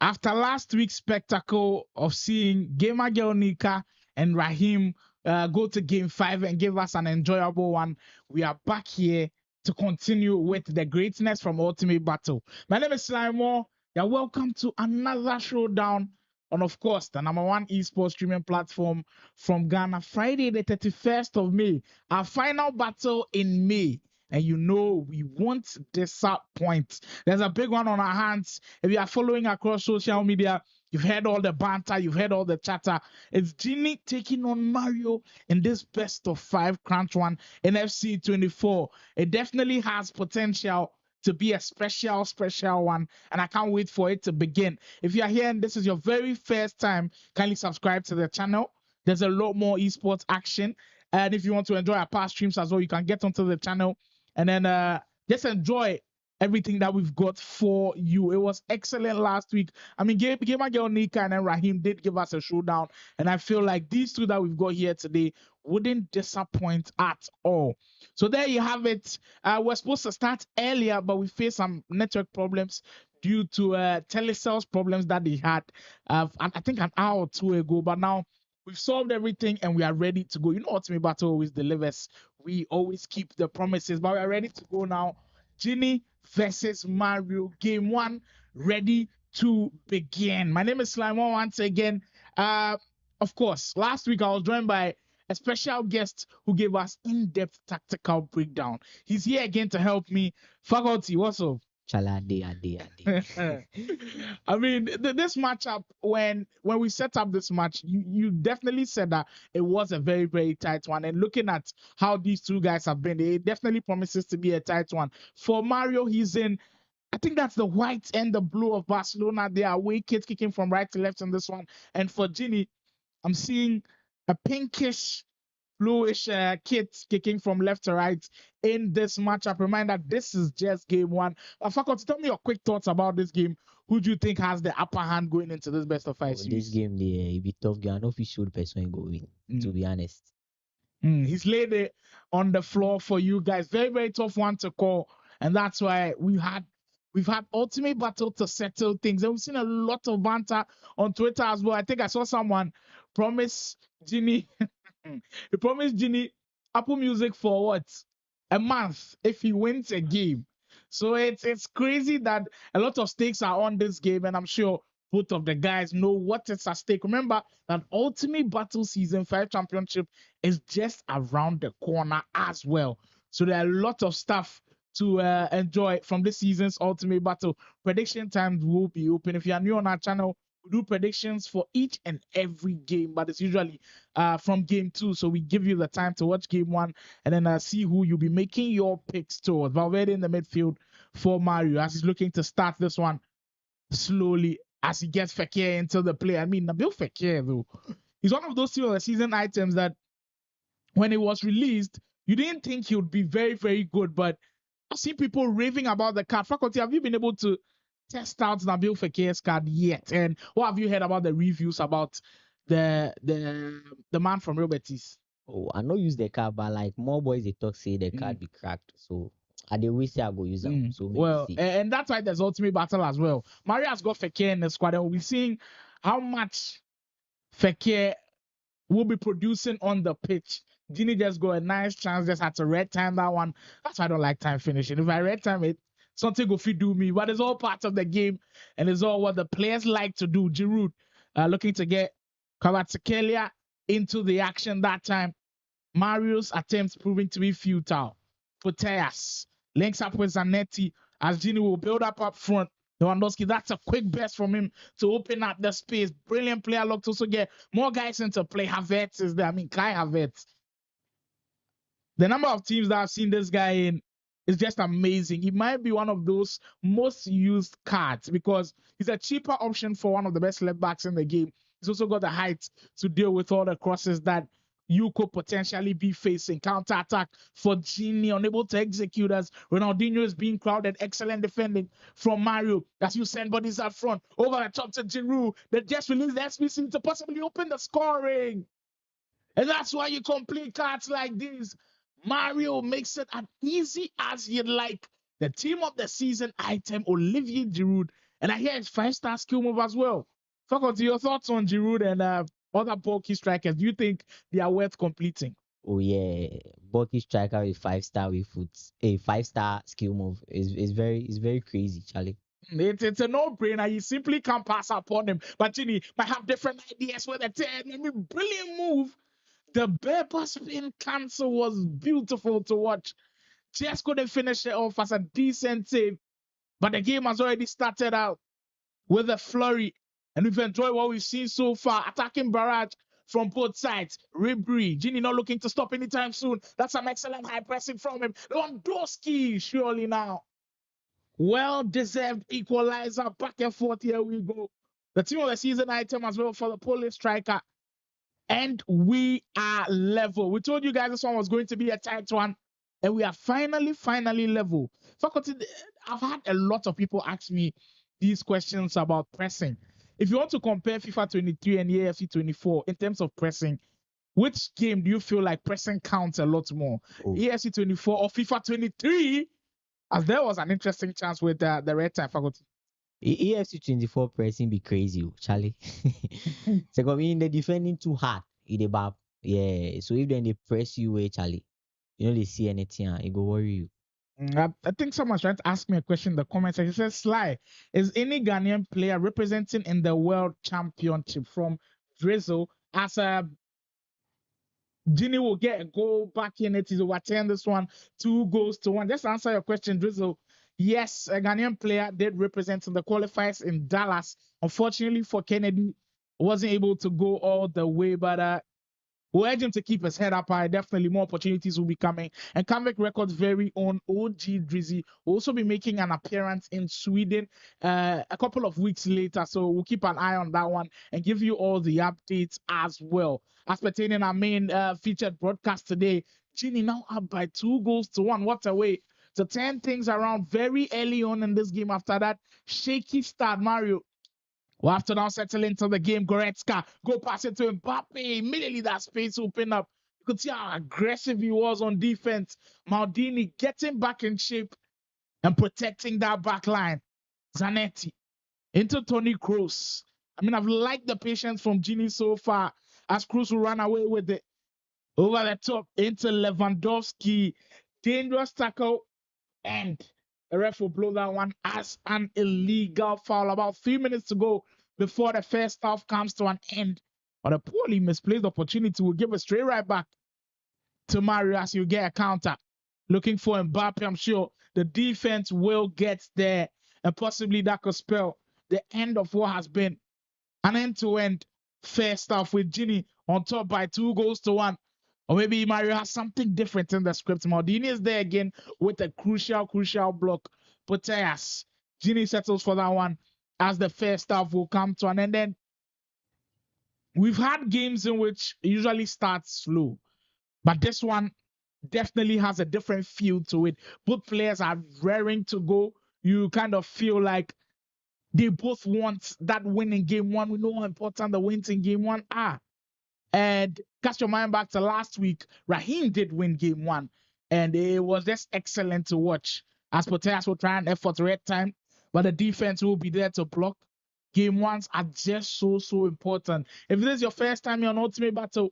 After last week's spectacle of seeing Gamer Girl Nika and Raheem go to game 5 and give us an enjoyable one, we are back here to continue with the greatness from Ultimate Battle. My name is Slimore. You're welcome to another showdown on, of course, the #1 esports streaming platform from Ghana. Friday, the 31st of May, our final battle in May. And you know we won't disappoint. There's a big one on our hands. If you are following across social media, you've heard all the banter, you've heard all the chatter. It's Genie taking on Mario in this best of 5 crunch one in FC 24. It definitely has potential to be a special one, and I can't wait for it to begin. If you are here and this is your very first time, kindly subscribe to the channel. There's a lot more esports action. And if you want to enjoy our past streams as well, you can get onto the channel and then just enjoy everything that we've got for you. It was excellent last week. I mean, Gamer Girl Nika and then Raheem did give us a showdown, and I feel like these two that we've got here today wouldn't disappoint at all. So there you have it. We're supposed to start earlier, but we faced some network problems due to telecells problems that they had, I think an hour or two ago. But now we've solved everything and we are ready to go. You know, Ultimate Battle always delivers. We always keep the promises, but we are ready to go now. Genie versus Mario, game 1, ready to begin. My name is Slimon once again. Of course, last week I was joined by a special guest who gave us in-depth tactical breakdown. He's here again to help me. Faculty, what's up? Chalade, ade. I mean, this matchup, when we set up this match, you definitely said that it was a very, very tight one. And looking at how these two guys have been, it definitely promises to be a tight one. For Mario, he's in, I think that's the white and the blue of Barcelona. They are away kids kicking from right to left in this one. And for Genie, I'm seeing a pinkish bluish kit kicking from left to right in this matchup. Reminder, this is just game 1. Faculty, tell me your quick thoughts about this game. Who do you think has the upper hand going into this best of 5 series? This game, it be tough game. I know if you show the person go win, to be honest. He's laid it on the floor for you guys. Very, very tough one to call. And that's why we've had Ultimate Battle to settle things. And we've seen a lot of banter on Twitter as well. I think I saw someone promise Genie he promised Genie Apple Music for what? A month if he wins a game. So it's crazy that a lot of stakes are on this game, and I'm sure both of the guys know what is at stake. Remember that Ultimate Battle Season 5 Championship is just around the corner as well. So there are a lot of stuff to enjoy from this season's Ultimate Battle. Prediction times will be open. If you are new on our channel, we do predictions for each and every game, but it's usually from game 2. So we give you the time to watch game 1 and then see who you'll be making your picks towards. Valverde in the midfield for Mario as he's looking to start this one slowly as he gets Fekir into the play. I mean, Nabil Fekir, though, he's one of those two of the season items that when it was released, you didn't think he would be very, very good, but I've seen people raving about the card. Faculty, have you been able to test out Nabil Fekir's card yet? And what have you heard about the reviews about the man from Real Betis? Oh, I know use the card, but like more boys they talk say the card be cracked. So I they wish I go use them. So well, and that's why there's Ultimate Battle as well. Mario has got Fekir in the squad, and we'll be seeing how much Fekir will be producing on the pitch. Genie just got a nice chance, just had to red time that one. That's why I don't like time finishing. If I red time it, something will fit do me, but it's all part of the game and it's all what the players like to do. Giroud looking to get Kvaratskhelia into the action that time. Mario's attempts proving to be futile. Putellas links up with Zanetti as Genie will build up front. Lewandowski, that's a quick burst from him to open up the space. Brilliant player look to also get more guys into play. Havertz is there. I mean, Kai Havertz. The number of teams that I've seen this guy in is just amazing. He might be one of those most used cards because he's a cheaper option for one of the best left backs in the game. He's also got the height to deal with all the crosses that you could potentially be facing. Counter attack for Genie, unable to execute as Ronaldinho is being crowded. Excellent defending from Mario as you send bodies up front. Over the top to Giroud. They just released the SPC to possibly open the scoring. And that's why you complete cards like these. Mario makes it as easy as you'd like. The team of the season item, Olivier Giroud, And I hear it's 5-star skill move as well. Faculty, your thoughts on Giroud and other bulky strikers? Do you think they are worth completing? Oh yeah, bulky striker with 5-star with foot, a 5-star skill move is very crazy, Charlie. It's a no-brainer. You simply can't pass upon him. But Genie might have different ideas with it. I mean, brilliant move. The Berber spin cancel was beautiful to watch. Just couldn't finish it off as a decent save. But the game has already started out with a flurry. And we've enjoyed what we've seen so far. Attacking barrage from both sides. Ribery, Genie not looking to stop anytime soon. That's an excellent high pressing from him. Lewandowski, surely now. Well-deserved equalizer. Back and forth, here we go. The team of the season item as well for the Polish striker. And we are level. We told you guys this one was going to be a tight one. And we are finally level. Faculty, I've had a lot of people ask me these questions about pressing. If you want to compare FIFA 23 and AFC 24 in terms of pressing, which game do you feel like pressing counts a lot more? AFC 24 or FIFA 23? As there was an interesting chance with the red time, Faculty. AFC 24 pressing be crazy, Charlie. So I mean, they defending too hard. Yeah. So if then they press you, Charlie, you know they see anything, it go worry you. I think someone's trying to ask me a question in the comments. He says, Sly, is any Ghanaian player representing in the World Championship from Drizzle as a Genie will get a goal back in it? He's overturned this one 2-1. Just answer your question, Drizzle. Yes, a Ghanaian player did represent in the qualifiers in Dallas. Unfortunately for Kennedy, wasn't able to go all the way, but we'll urge him to keep his head up high. Definitely more opportunities will be coming. And Comeback Records' very own OG Drizzy will also be making an appearance in Sweden a couple of weeks later. So we'll keep an eye on that one and give you all the updates as well. As pertaining our main featured broadcast today, Genie now up by 2-1. What a way to turn things around very early on in this game. After that shaky start, Mario. Well, after now settle into the game, Goretzka go pass it to Mbappe. Immediately that space opened up. You could see how aggressive he was on defense. Maldini getting back in shape and protecting that back line. Zanetti into Toni Kroos. I mean, I've liked the patience from Genie so far as Kroos will run away with it. Over the top into Lewandowski. Dangerous tackle, and the ref will blow that one as an illegal foul. About 3 minutes to go before the first half comes to an end. But a poorly misplaced opportunity will give a straight right back to Mario as you get a counter. Looking for Mbappe, I'm sure the defense will get there, and possibly that could spell the end of what has been an end-to-end first half with Genie on top by 2-1. Or maybe Mario has something different in the script. Maldini is there again with a crucial block. Puteas. Genie settles for that one as the first half will come to an end. Then we've had games in which it usually starts slow, but this one definitely has a different feel to it. Both players are raring to go. You kind of feel like they both want that win in game one. We know how important the wins in game one are. And cast your mind back to last week, Raheem did win game one, and it was just excellent to watch. As Poteas will try and effort red time, but the defense will be there to block. Game ones are just so important. If this is your first time here on Ultimate Battle,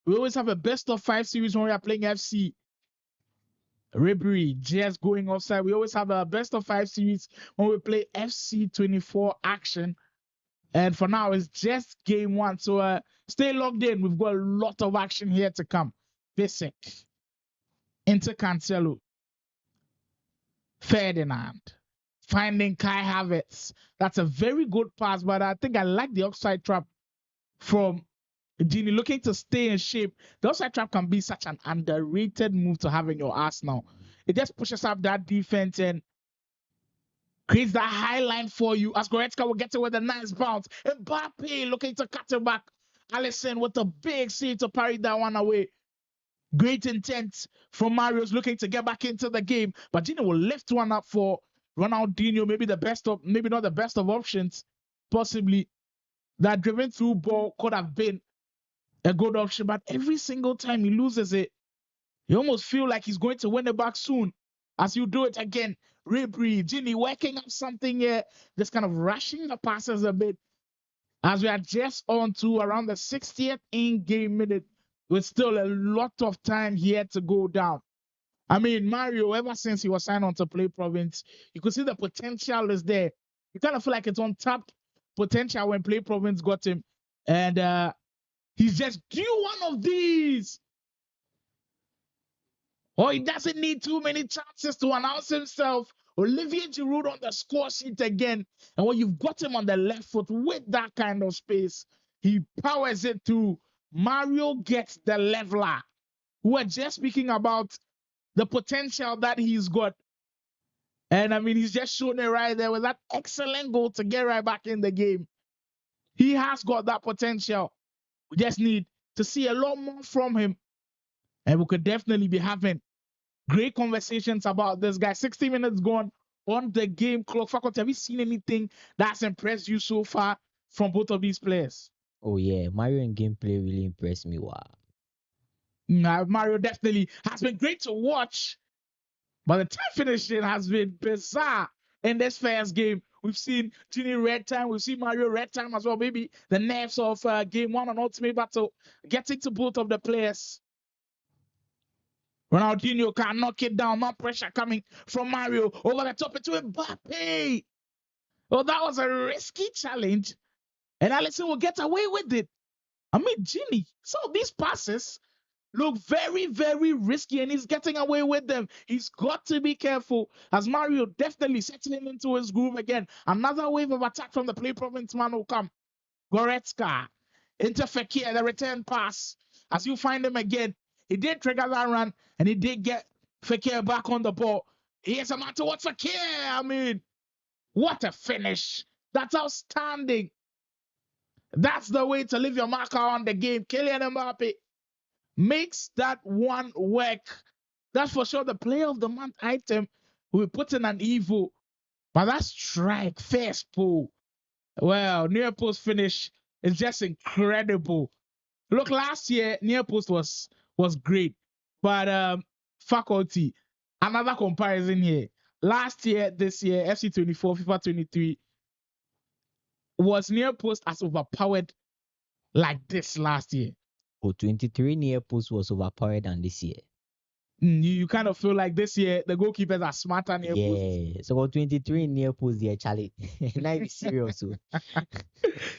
we always have a best of 5 series when we are playing FC. Ribery just going offside. We always have a best of 5 series when we play FC 24 action. And for now, it's just game one. So stay logged in. We've got a lot of action here to come. Basic. Into Cancelo. Ferdinand. Finding Kai Havertz. That's a very good pass, but I think I like the offside trap from Genie looking to stay in shape. The offside trap can be such an underrated move to have in your arsenal. It just pushes up that defense and creates that high line for you as Goretzka will get it with a nice bounce. Mbappe looking to cut it back. Alisson with a big save to parry that one away. Great intent from Mario's looking to get back into the game. But Gino will lift one up for Ronaldinho. Maybe not the best of options. Possibly that driven through ball could have been a good option. But every single time he loses it, you almost feel like he's going to win it back soon. As you do it again, Ribery, Genie working up something here, just kind of rushing the passes a bit. As we are just on to around the 60th in-game minute, with still a lot of time here to go down. I mean, Mario, ever since he was signed on to PlayProvince, you could see the potential is there. You kind of feel like it's untapped potential when PlayProvince got him. And he's just due one of these. Or he doesn't need too many chances to announce himself. Olivier Giroud on the score sheet again. And when you've got him on the left foot with that kind of space, he powers it through. Mario gets the leveler. We're just speaking about the potential that he's got. And I mean, he's just shown it right there with that excellent goal to get right back in the game. He has got that potential. We just need to see a lot more from him. And we could definitely be having great conversations about this guy. 60 minutes gone on the game clock. Faculty, have you seen anything that's impressed you so far from both of these players? Oh yeah, Mario and gameplay really impressed me. Wow. Mario definitely has been great to watch, but the time finishing has been bizarre in this first game. We've seen Genie red time, we've seen Mario red time as well. Maybe the nerves of game one on Ultimate Battle getting to both of the players. Ronaldinho can knock it down. More pressure coming from Mario. Over the top into Mbappe. Oh, that was a risky challenge. And Alisson will get away with it. I mean, Genie, some of these passes look very, very risky, and he's getting away with them. He's got to be careful, as Mario definitely settling into his groove again. Another wave of attack from the PlayProvince man will come. Goretzka into Fekir, the return pass. As you find him again, he did trigger that run, and he did get Fekir back on the ball. Here's a man towards Fekir. I mean, what a finish. That's outstanding. That's the way to leave your marker on the game. Kylian Mbappe makes that one work. That's for sure the player of the month item. We put in an evil. But that strike, first pull. Well, near post finish is just incredible. Look, last year, near post was great. But faculty, another comparison here. Last year, this year, FC24, FIFA 23, was near post as overpowered like this last year. Oh, 23 near post was overpowered than this year. You kind of feel like this year the goalkeepers are smarter near post. Yeah, so about 23 near post there, Charlie. Now be serious. So.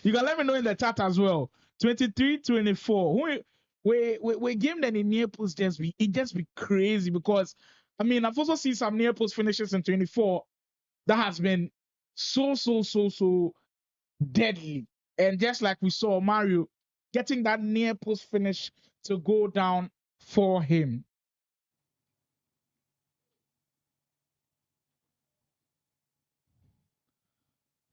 You can let me know in the chat as well. 23, 24. We game that in near post just be crazy, because I mean I've also seen some near post finishes in 24 that has been so deadly. And just like we saw Mario getting that near post finish to go down for him.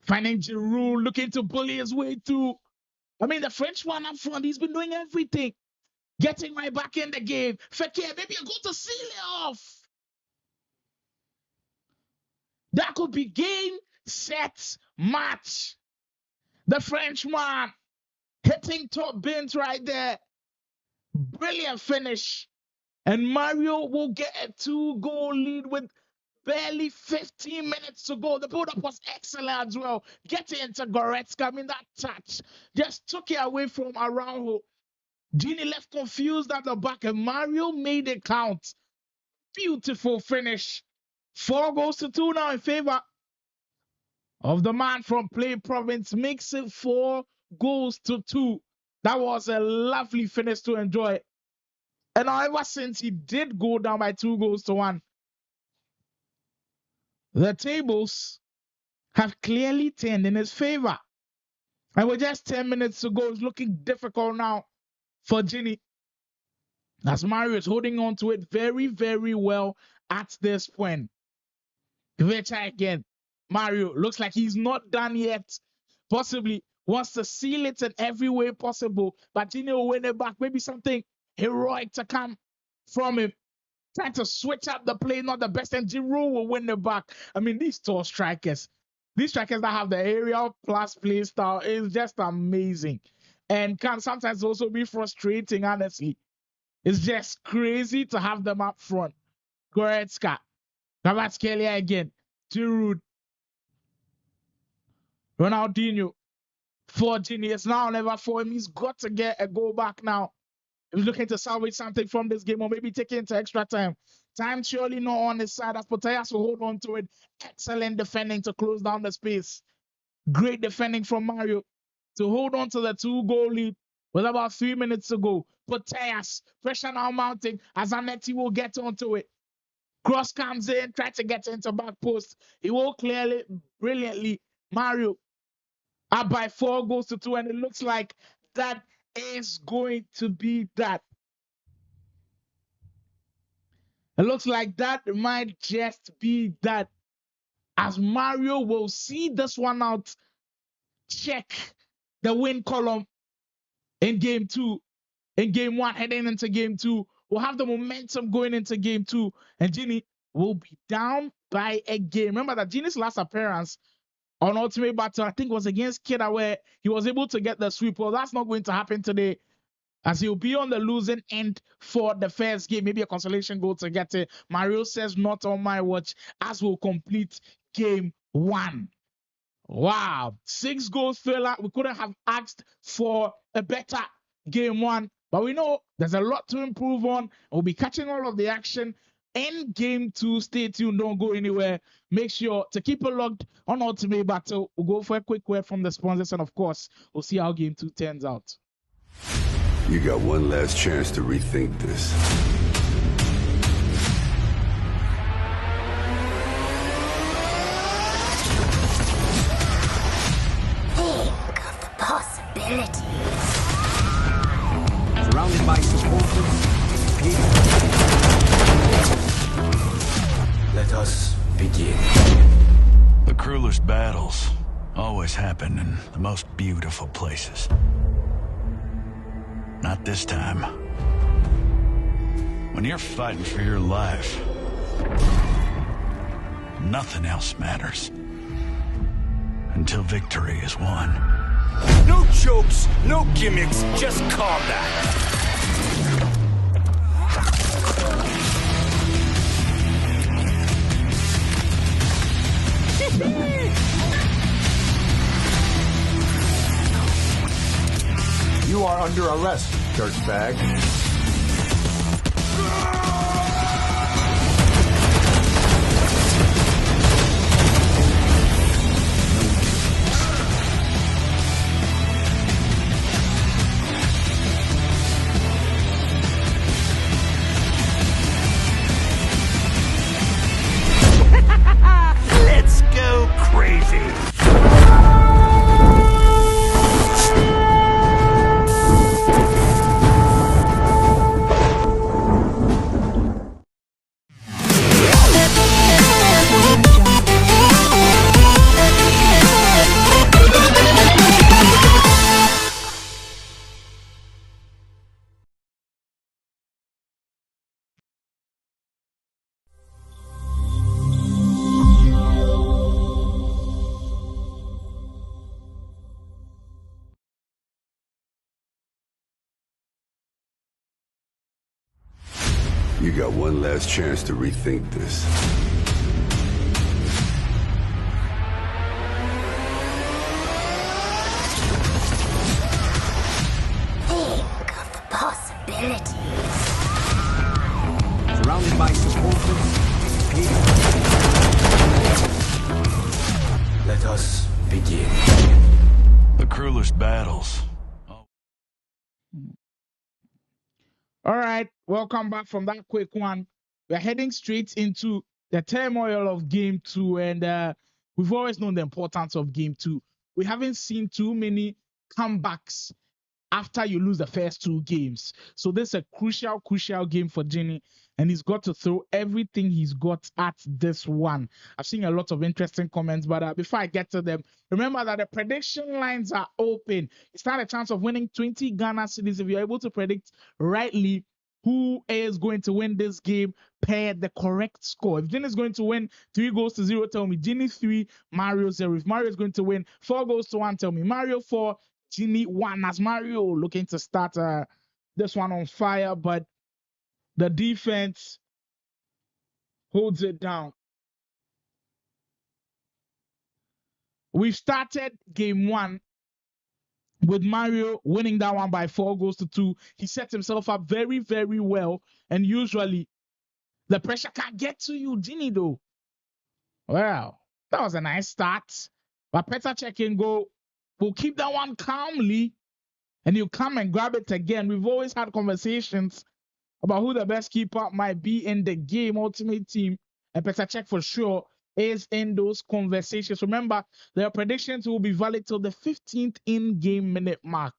Finding Giroud, looking to bully his way through. I mean, the French one up front, he's been doing everything. Getting right back in the game. Fekir, maybe a goal to seal it off. That could be game, set, match. The Frenchman hitting top bins right there. Brilliant finish. And Mario will get a 2-goal lead with barely 15 minutes to go. The build-up was excellent as well. Getting into Goretzka, I mean, that touch just took it away from Araujo. Genie left confused at the back, and Mario made it count. Beautiful finish. 4 goals to 2 now in favor of the man from PlayProvince. Makes it 4 goals to 2. That was a lovely finish to enjoy. And ever since he did go down by 2 goals to 1, the tables have clearly turned in his favor. And with just 10 minutes to go, it's looking difficult now for Genie, as Mario is holding on to it very, very well at this point. Try again. Mario looks like he's not done yet. Possibly wants to seal it in every way possible, but Genie will win it back. Maybe something heroic to come from him. Trying to switch up the play, not the best, and Giroud will win it back. I mean, these strikers that have the aerial plus play style is just amazing, and can sometimes also be frustrating, honestly. It's just crazy to have them up front. Goretzka Kvaratskhelia again. Giroud. Ronaldinho. For Genie. It's now never for him. He's got to get a goal back now. He's looking to salvage something from this game or maybe take it into extra time. Time surely not on his side as Potayas will hold on to it. Excellent defending to close down the space. Great defending from Mario to hold on to the 2-goal lead with about 3 minutes to go. Potayas, pressure now mounting as Zanetti will get onto it. Cross comes in, try to get into back post. He will clear it brilliantly. Mario up by 4 goals to 2, and it looks like that is going to be that. It looks like that might just be that. As Mario will see this one out, check the win column in game 2, in game 1, heading into game 2. We'll have the momentum going into game 2, and Genie will be down by a game. Remember that Genie's last appearance on Ultimate Battle, I think, was against Kida, where he was able to get the sweep. Well, that's not going to happen today, as he'll be on the losing end for the first game. Maybe a consolation goal to get it. Mario says, not on my watch, as we'll complete game 1. Wow. 6 goals thriller. We couldn't have asked for a better game 1. But we know there's a lot to improve on. We'll be catching all of the action in game 2. Stay tuned. Don't go anywhere. Make sure to keep it logged on Ultimate Battle. We'll go for a quick word from the sponsors. And of course, we'll see how game 2 turns out. You got one last chance to rethink this. Think of the possibilities. Surrounded by supporters. Let us begin. The cruelest battles always happen in the most beautiful places. Not this time. When you're fighting for your life, nothing else matters. Until victory is won. No jokes, no gimmicks, just combat. You are under arrest, dirtbag. Let's go crazy. You got one last chance to rethink this. Think of the possibilities. Surrounded by supporters. Let us begin. The cruelest battles. All right, welcome back from that quick one. We're heading straight into the turmoil of game 2, and we've always known the importance of game 2. We haven't seen too many comebacks after you lose the first 2 games. So this is a crucial game for Genie, and he's got to throw everything he's got at this one. I've seen a lot of interesting comments, but before I get to them, remember that the prediction lines are open. You stand a chance of winning 20 Ghana cedis if you're able to predict rightly who is going to win this game per the correct score. If Genie is going to win 3-0, tell me Genie 3, Mario 0. If Mario is going to win 4-1, tell me Mario 4, Genie 1. As Mario looking to start this one on fire, but the defense holds it down. We've started game 1 with Mario winning that one by 4-2. He set himself up very, very well. And usually the pressure can't get to you, Genie, though. Well, that was a nice start. But Petr Cech can go, will keep that one calmly, and he'll come and grab it again. We've always had conversations about who the best keeper might be in the game, Ultimate Team. And Petr Cech for sure is in those conversations. Remember, their predictions will be valid till the 15th in-game minute mark.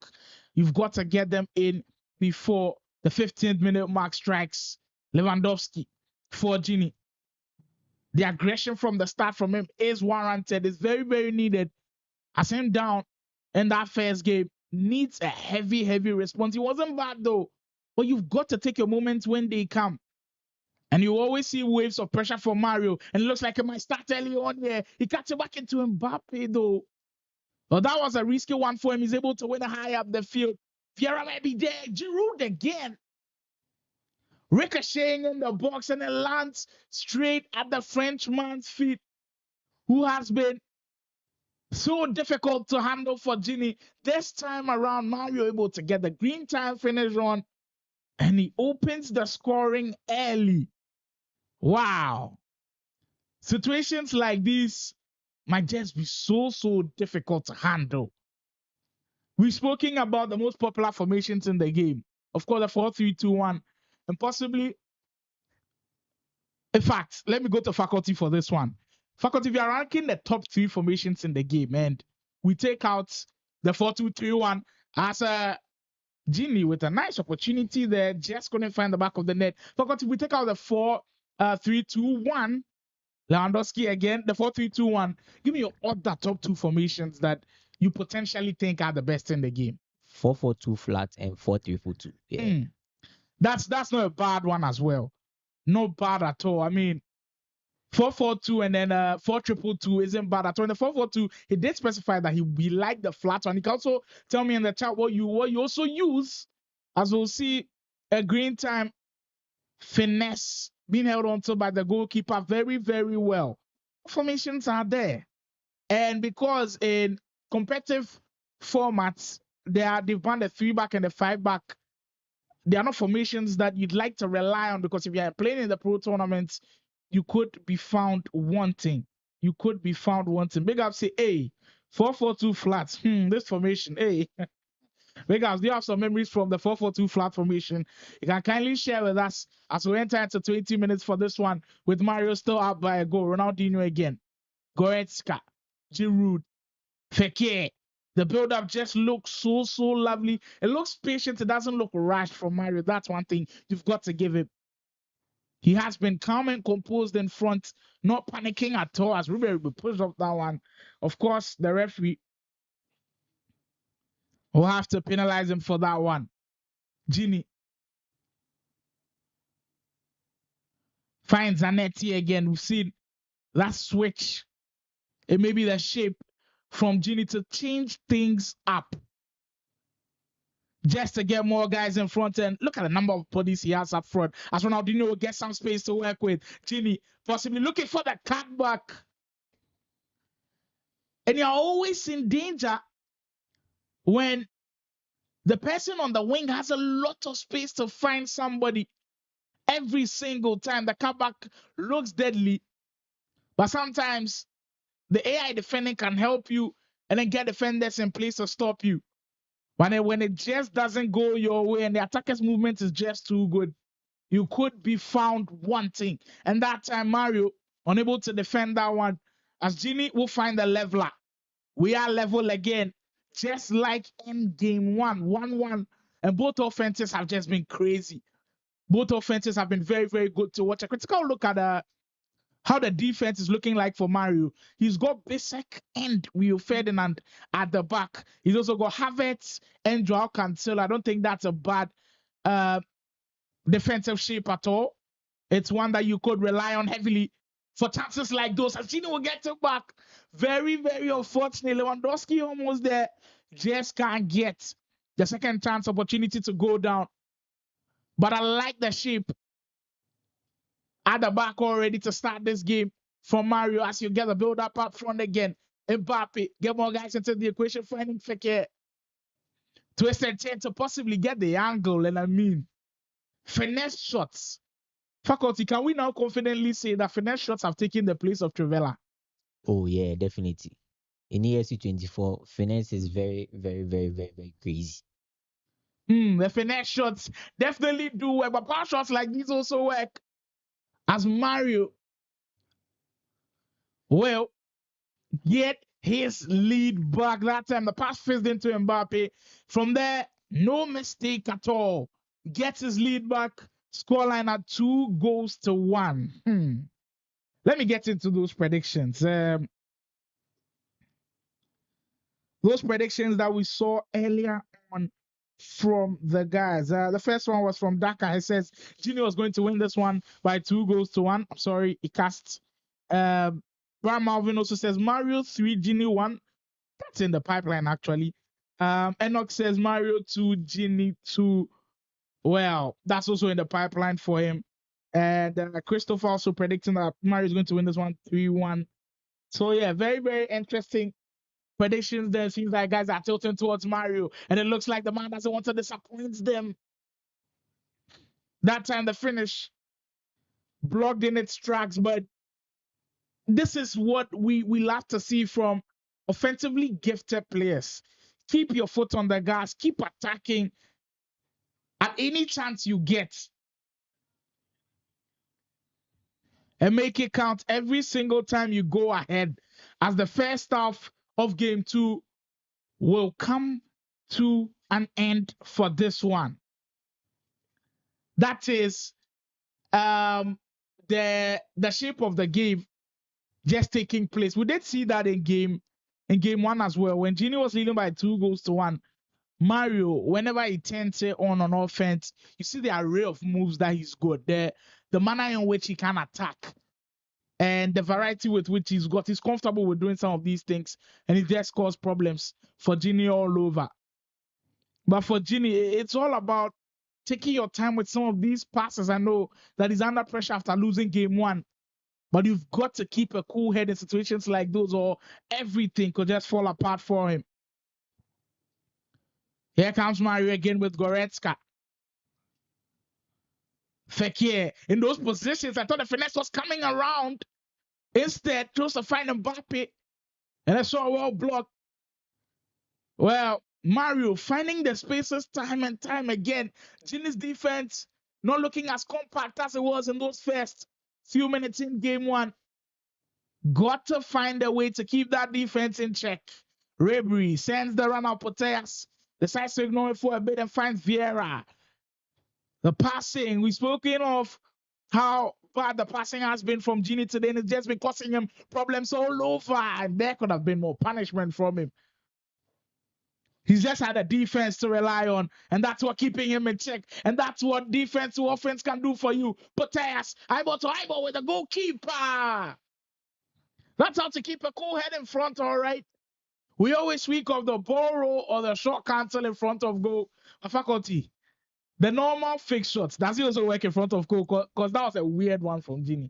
You've got to get them in before the 15th minute mark strikes. Lewandowski for Genie. The aggression from the start from him is warranted. It's very, very needed. As him down in that first game needs a heavy, heavy response. He wasn't bad though, but you've got to take your moments when they come. And you always see waves of pressure from Mario, and it looks like it might start early on here. He cuts it back into Mbappe though. Well, that was a risky one for him. He's able to win high up the field. Vieira might be there. Giroud again. Ricocheting in the box, and it lands straight at the Frenchman's feet, who has been so difficult to handle for Genie. This time around, Mario able to get the green time finish on, and he opens the scoring early. Wow. Situations like this might just be so difficult to handle. We've spoken about the most popular formations in the game. Of course, the 4-3-2-1, and possibly, in fact, let me go to Faculty for this one. Faculty, we are ranking the top 3 formations in the game, and we take out the 4-2-3-1 as a Genie with a nice opportunity there, just couldn't find the back of the net. Faculty, we take out the 4-3-2-1. Lewandowski again, the 4-3-2-1. Give me your other top 2 formations that you potentially think are the best in the game. 4-4-2 flat and 4-3-4-2. Yeah. That's not a bad one as well. Not bad at all. I mean, 4-4-2 and then 4-2-2 isn't bad at all. In the 4-4-2, he did specify that he liked the flat one. He can also tell me in the chat what you also use, as we'll see a green time finesse being held onto by the goalkeeper very, very well. Formations are there. And because in competitive formats, they've banned the 3-back and the 5-back. They are not formations that you'd like to rely on, because if you're playing in the pro tournaments, you could be found wanting. You could be found wanting. Big up say, hey, 4-4-2 flats. This formation, hey. Big ups, do you have some memories from the 4-4-2 flat formation? You can kindly share with us as we enter into 20 minutes for this one, with Mario still up by a goal. Ronaldinho again. Goretzka, Giroud, Fekir. The build-up just looks so lovely. It looks patient. It doesn't look rushed from Mario. That's one thing you've got to give him. He has been calm and composed in front, not panicking at all, as Ruben will push up that one. Of course, the referee will have to penalize him for that one. Genie finds Zanetti again. We've seen that switch. It may be the shape from Genie to change things up, just to get more guys in front. And look at the number of bodies he has up front. As Ronaldinho will get some space to work with. Genie possibly looking for the cutback. And you're always in danger when the person on the wing has a lot of space to find somebody. Every single time the cutback looks deadly, but sometimes the AI defending can help you and then get defenders in place to stop you. When it just doesn't go your way and the attacker's movement is just too good, you could be found wanting. And that time, Mario, unable to defend that one, as Genie will find the leveler. We are level again, just like in game 1, 1-1. And both offenses have just been crazy. Both offenses have been very, very good to watch. A critical look at how the defense is looking like for Mario. He's got Bisek and Rio Ferdinand at the back. He's also got Havertz and Joao Cancelo. I don't think that's a bad defensive shape at all. It's one that you could rely on heavily for chances like those. As Genie will get it back. Very, very unfortunate. Lewandowski almost there. Just can't get the second chance opportunity to go down. But I like the shape at the back already to start this game from Mario, as you get the build up front again. Mbappe, get more guys into the equation, finding Fekir. Twisted chain to possibly get the angle, and I mean, finesse shots. Faculty, can we now confidently say that finesse shots have taken the place of Trivella? Oh yeah, definitely. In ESC 24, finesse is very, very, very, very, very crazy. The finesse shots definitely do work, but power shots like these also work. As Mario, well, get his lead back that time. The pass fizzed into Mbappe. From there, no mistake at all. Gets his lead back. Scoreline at 2-1. Let me get into those predictions. Those predictions that we saw earlier on from the guys. The first one was from Daka. He says Genie was going to win this one by 2-1. I'm sorry, he cast. Brian Malvin also says Mario 3, Genie 1. That's in the pipeline, actually. Enoch says Mario 2, Genie 2. Well, that's also in the pipeline for him. And Christopher also predicting that Mario is going to win this one 3-1. So, yeah, very, very interesting predictions there. Seems like guys are tilting towards Mario. And it looks like the man doesn't want to disappoint them. That time, the finish blocked in its tracks. But this is what we love to see from offensively gifted players. Keep your foot on the gas. Keep attacking at any chance you get. And make it count every single time you go ahead, as the first half of game 2 will come to an end for this one. That is the shape of the game just taking place. We did see that in game 1 as well, when Genie was leading by 2-1. Mario, whenever he turns it on offense, you see the array of moves that he's good. The manner in which he can attack and the variety with which he's got. He's comfortable with doing some of these things, and it just causes problems for Genie all over. But for Genie, it's all about taking your time with some of these passes. I know that he's under pressure after losing game 1, but you've got to keep a cool head in situations like those, or everything could just fall apart for him. Here comes Mario again with Goretzka. Fekir in those positions. I thought the finesse was coming around. Instead, chose to find Mbappe. And I saw a well blocked. Well, Mario finding the spaces time and time again. Genie's defense not looking as compact as it was in those first few minutes in game 1. Got to find a way to keep that defense in check. Ribery sends the run out. Poteas decides to ignore it for a bit and finds Vieira. The passing, we've spoken of how bad the passing has been from Genie today, and it's just been causing him problems all over. And there could have been more punishment from him. He's just had a defense to rely on, and that's what keeping him in check. And that's what defense to offense can do for you. Poteas, eyeball to eyeball with the goalkeeper. That's how to keep a cool head in front, all right? We always speak of the ball roll or the shot cancel in front of goal. A faculty. The normal fake shots, does it also work in front of goal? Because that was a weird one from Genie.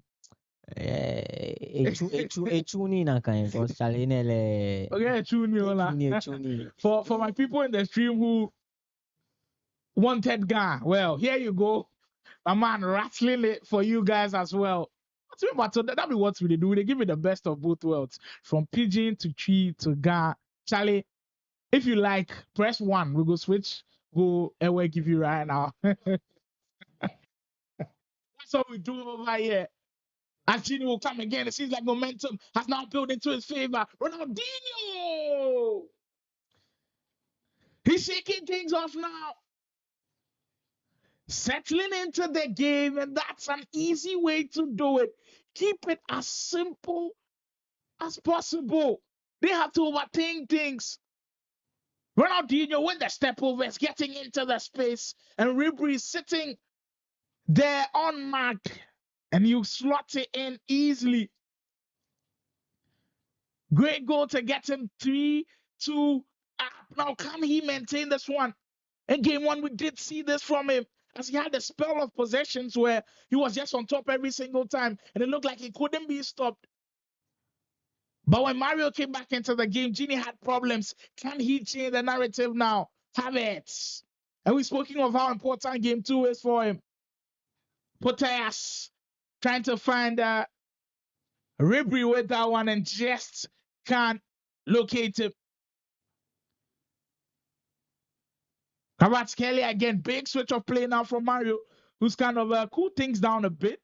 Echuni na kind of chalinele. Okay, Echuni. For my people in the stream who wanted Ga, well, here you go. My man rattling it for you guys as well. But that'll be what we do. They give me the best of both worlds. From Pigeon to Tree to Ga. Charlie, if you like, press 1. We'll go switch. Go away, give you right now. That's what we do over here. As Genie will come again, it seems like momentum has now built into his favor. Ronaldinho! He's shaking things off now. Settling into the game, and that's an easy way to do it. Keep it as simple as possible. They have to overthink things. Ronaldinho with the step over is getting into the space, and Ribery sitting there on mark, and you slot it in easily. Great goal to get him 3-2 up. Now, can he maintain this one? In game 1, we did see this from him, as he had a spell of possessions where he was just on top every single time, and it looked like he couldn't be stopped. But when Mario came back into the game, Genie had problems. Can he change the narrative now? Have it. And we're speaking of how important game 2 is for him. Poteas trying to find Ribri with that one and just can't locate him. Kelly again, big switch of play now from Mario, who's kind of cool things down a bit.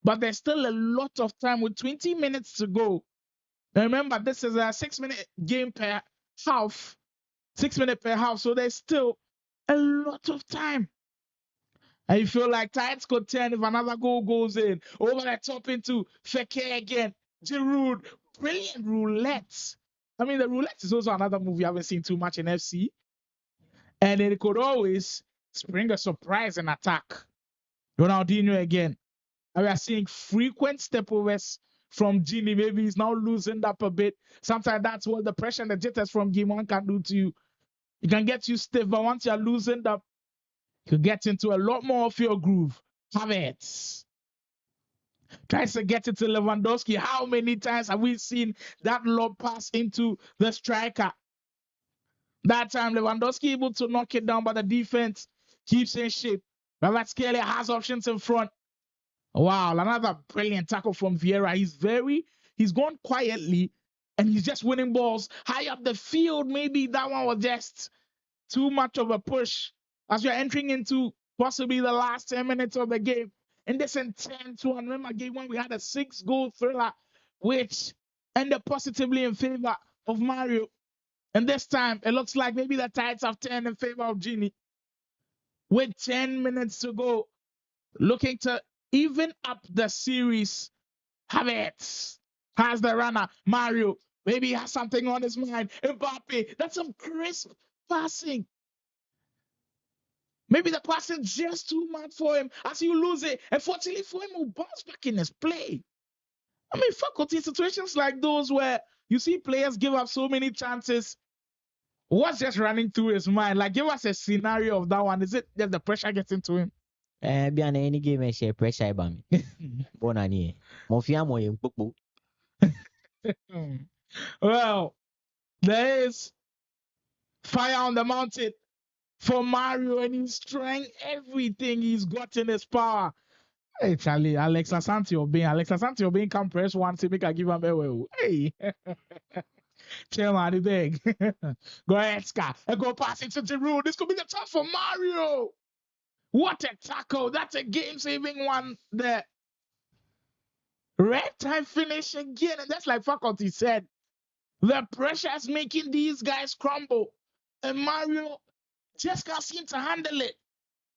But there's still a lot of time with 20 minutes to go. Now remember, this is a 6-minute game per half. 6 minutes per half, so there's still a lot of time. And you feel like Tides could turn if another goal goes in. Over the top into Fekir again. Giroud. Brilliant roulette. I mean, the roulette is also another move we haven't seen too much in FC. And it could always spring a surprise in attack. Ronaldinho again. And we are seeing frequent stepovers from Genie. Maybe he's now loosened up a bit. Sometimes that's what the pressure and the jitters from game 1 can do to you. It can get you stiff, but once you're loosened up, you get into a lot more of your groove. Havertz tries to get it to Lewandowski. How many times have we seen that lob pass into the striker? That time, Lewandowski able to knock it down, but the defense keeps in shape. Kelly has options in front. Wow, another brilliant tackle from Vieira. He's gone quietly, and he's just winning balls high up the field. Maybe that one was just too much of a push as you're entering into possibly the last 10 minutes of the game. In this intense one, remember game 1, we had a 6-goal thriller, which ended positively in favor of Mario. And this time, it looks like maybe the Tides have turned in favor of Genie. With 10 minutes to go, looking to even up the series. Havertz has the runner. Mario, maybe he has something on his mind. Mbappe, that's some crisp passing. Maybe the passing just too much for him as you lose it. Unfortunately for him, he'll bounce back in his play. I mean, faculty situations like those where you see players give up so many chances. What's just running through his mind? Like, give us a scenario of that one. Is it that the pressure gets into him? Beyond any game, I share pressure about me. Bonani. Mofia moye mpopo. Well, there is fire on the mountain for Mario, and he's trying everything he's got in his power. Hey, Charlie, Alex Asante Obin can press one to make a give him a hey. Chairman, I beg. Go ahead, Scott. And go pass it to Giroud. This could be the chance for Mario. What a tackle. That's a game-saving one there. Red time finish again. And that's like faculty said. The pressure is making these guys crumble. And Mario just can't seem to handle it.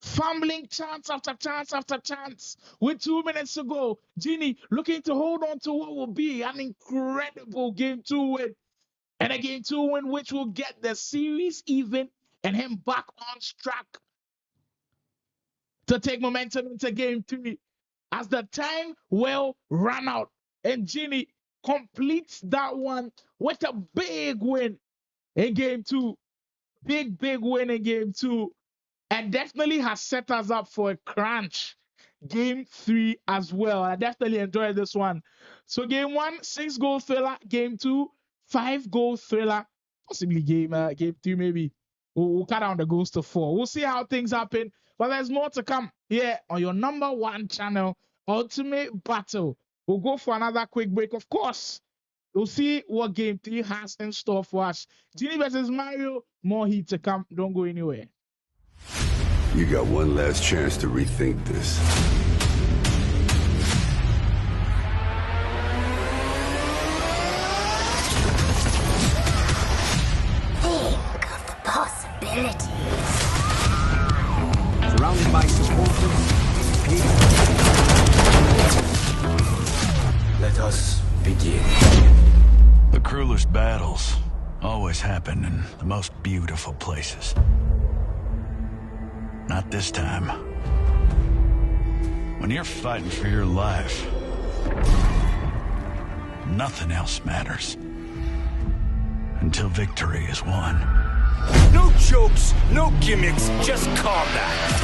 Fumbling chance after chance after chance. With 2 minutes to go, Genie looking to hold on to what will be an incredible game 2 win. And a game 2 win which will get the series even and him back on track to take momentum into game 3 as the time will run out. And Genie completes that one with a big win in game 2. Big win in game 2. And definitely has set us up for a crunch game 3 as well. I definitely enjoyed this one. So game 1, 6-goal thriller. Game 2, 5-goal thriller. Possibly game 3 maybe. We'll cut down the goals to 4. We'll see how things happen. But there's more to come here on your number 1 channel, Ultimate Battle. We'll go for another quick break. Of course, we'll see what game 3 has in store for us. Genie versus Mario. More heat to come. Don't go anywhere. You got one last chance to rethink this. Think of the possibilities. Surrounded by supporters. Let us begin. The cruelest battles always happen in the most beautiful places. Not this time. When you're fighting for your life, nothing else matters. Until victory is won. No jokes, no gimmicks, just combat.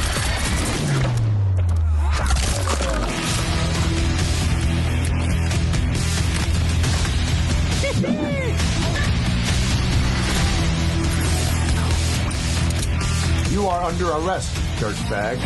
under arrest, dirtbag.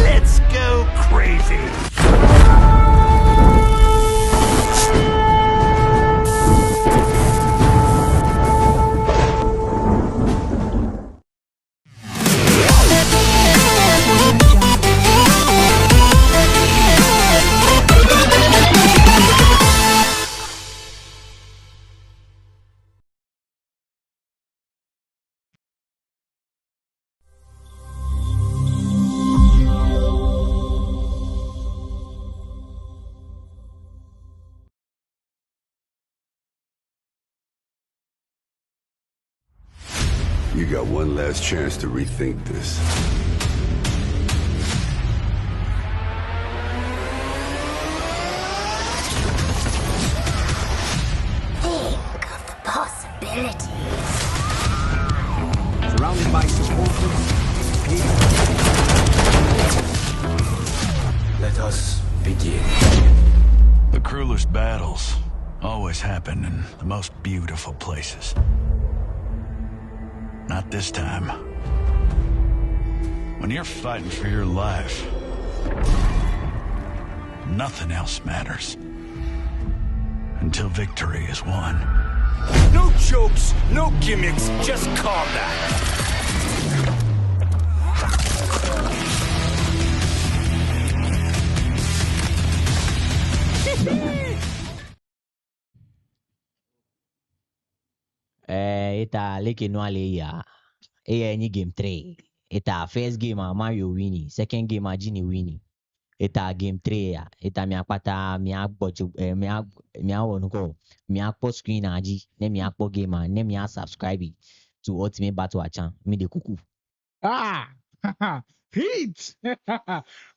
Let's go crazy. You got one last chance to rethink this. Think of the possibilities. Surrounded by supporters. Let us begin. The cruelest battles always happen in the most beautiful places. Not this time. When you're fighting for your life, nothing else matters. Until victory is won. No jokes, no gimmicks, just combat. Ita leke no ale ya. Any game 3. Ita first game a Mario winning, second game a Genie winning. Ita game 3 ya. Ita mi akpata mi akpo mi awonko mi akpo screen aji ne mi akpo game ne mi subscribe to Ultimate Battle Achan mi de kuku. Ah, heat. And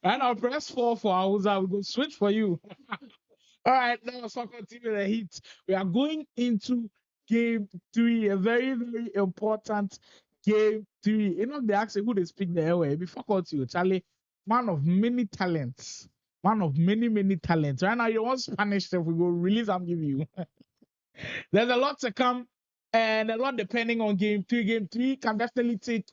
I'll press 4 for Hausa. We go switch for you. All right, now let's continue the heat. We are going into game 3, a very, very important game 3. You know, they ask who they speak the airway. Before call to you, Charlie, man of many talents. Man of many, many talents. Right now, you want Spanish stuff, we go release, I'm giving you. There's a lot to come, and a lot depending on game 3. Game 3 can definitely take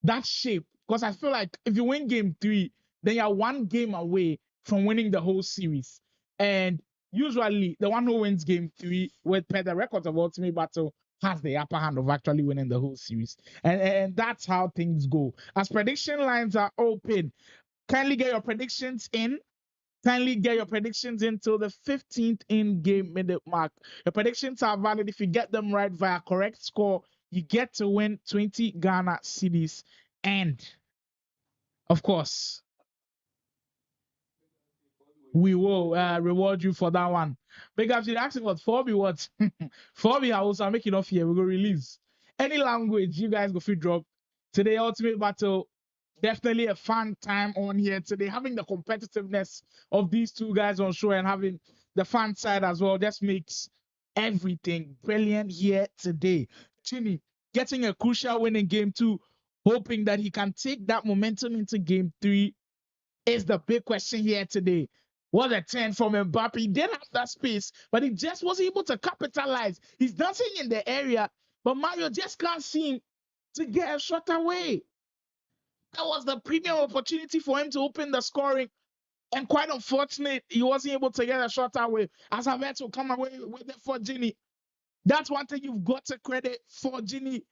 that shape, because I feel like if you win game 3, then you're one game away from winning the whole series. And usually, the one who wins game 3 with per the records of Ultimate Battle has the upper hand of actually winning the whole series. And that's how things go. As prediction lines are open, kindly get your predictions in. Kindly get your predictions until the 15th in-game minute mark. Your predictions are valid. If you get them right via correct score, you get to win 20 Ghana cedis. And, of course, we will reward you for that one. Big up to the asking what 4B what? 4B house, I'll make it off here. We're going to release any language you guys go free drop. Today, Ultimate Battle. Definitely a fun time on here today. Having the competitiveness of these two guys on show and having the fun side as well just makes everything brilliant here today. Genie getting a crucial win in game 2, hoping that he can take that momentum into game 3 is the big question here today. What a 10 from Mbappe. He did have that space, but he just wasn't able to capitalize. He's dancing in the area, but Mario just can't seem to get a shot away. That was the premium opportunity for him to open the scoring. And quite unfortunate, he wasn't able to get a shot away. As Havertz will come away with it for Genie. That's one thing you've got to credit for Genie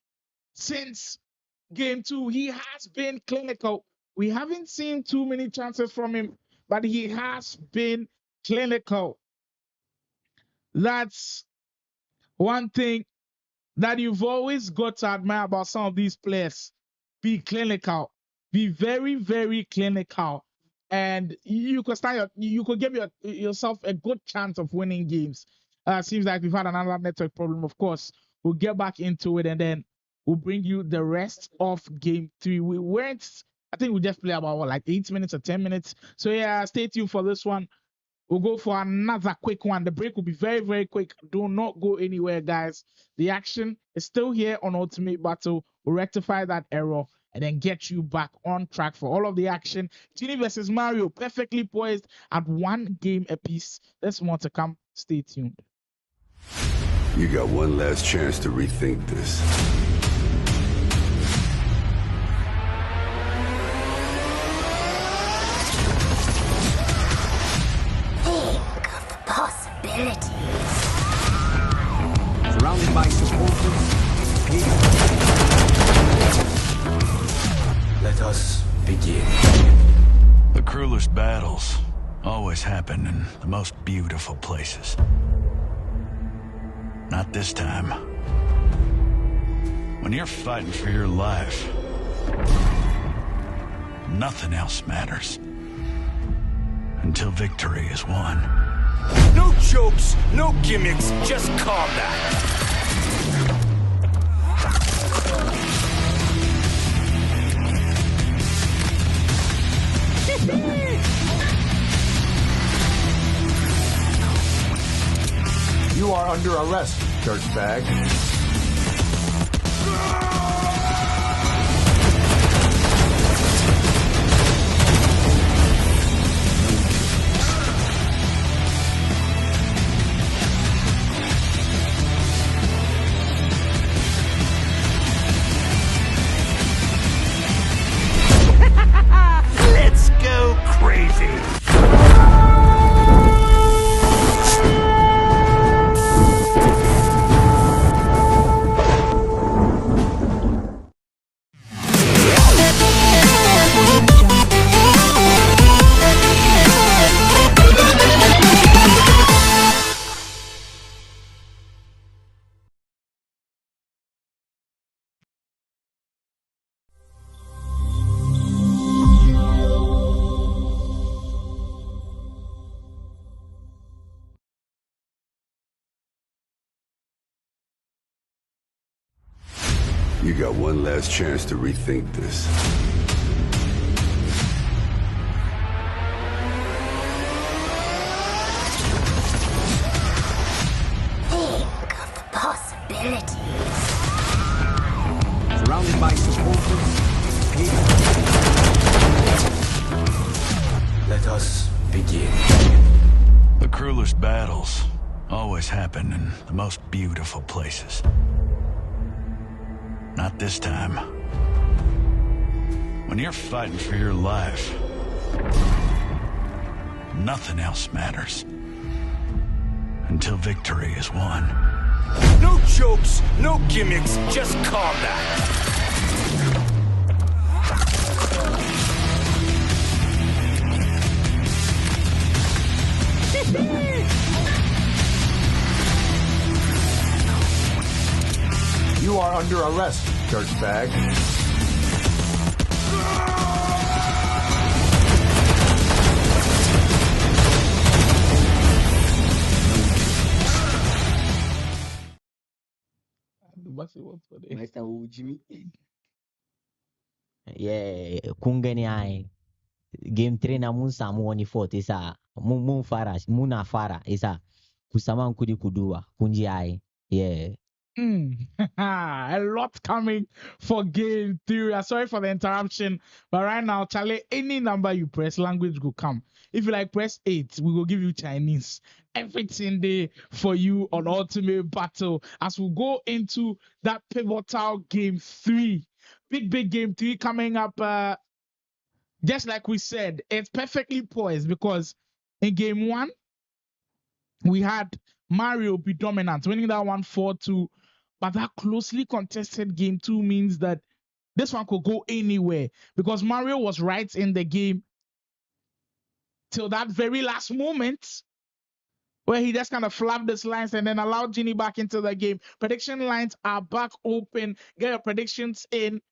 since game 2. He has been clinical. We haven't seen too many chances from him, but he has been clinical. That's one thing that you've always got to admire about some of these players. Be clinical. Be very, very clinical. And you could you could give yourself a good chance of winning games. Seems like we've had another network problem. Of course, we'll get back into it and then we'll bring you the rest of game 3. I think we just play about 8 minutes or 10 minutes. So yeah, stay tuned for this one. We'll go for another quick one. The break will be very, very quick. Do not go anywhere, guys. The action is still here on Ultimate Battle. We'll rectify that error and then get you back on track for all of the action. Genie versus Mario, perfectly poised at 1 game apiece. There's more to come. Stay tuned. You got one last chance to rethink this. Think of the possibilities. Surrounded by supporters. Let us begin. The cruelest battles always happen in the most beautiful places. Not this time. When you're fighting for your life, nothing else matters. Until victory is won. No jokes, no gimmicks, just combat. You are under arrest, dirtbag. Let's go crazy. You got one last chance to rethink this. Think of the possibilities. Surrounded by supporters. Let us begin. The cruelest battles always happen in the most beautiful places. Not this time. When you're fighting for your life, nothing else matters. Until victory is won. No jokes, no gimmicks, just combat. You are under arrest, dirtbag. Mr. Ujimi. Yeah, kungeni ai. Game 3 na mun samu wani fort isa mun fara muna fara isa kusama kudi kudua kunji ai. Yeah. A lot coming for game 3. I'm sorry for the interruption, but right now, Charlie, any number you press, language will come. If you like press 8, we will give you Chinese. Everything there for you on Ultimate Battle as we go into that pivotal game 3. Big game 3 coming up. Just like we said, it's perfectly poised because in game 1, we had Mario be dominant, winning that one 4-2. But that closely contested game 2 means that this one could go anywhere because Mario was right in the game till that very last moment where he just kind of flapped his lines and then allowed Genie back into the game. Prediction lines are back open. Get your predictions in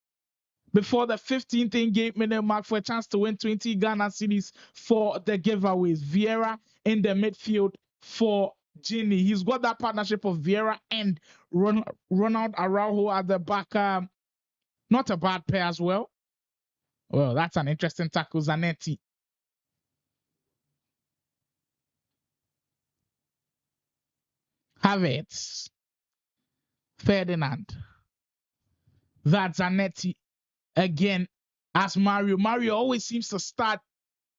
before the 15th in-game minute mark for a chance to win 20 Ghana cedis for the giveaways. Vieira in the midfield for Genie. He's got that partnership of Vieira and Ronald Araujo at the back. Not a bad pair as well. Well, that's an interesting tackle. Zanetti. Havertz, Ferdinand, that's Zanetti again as Mario. Mario always seems to start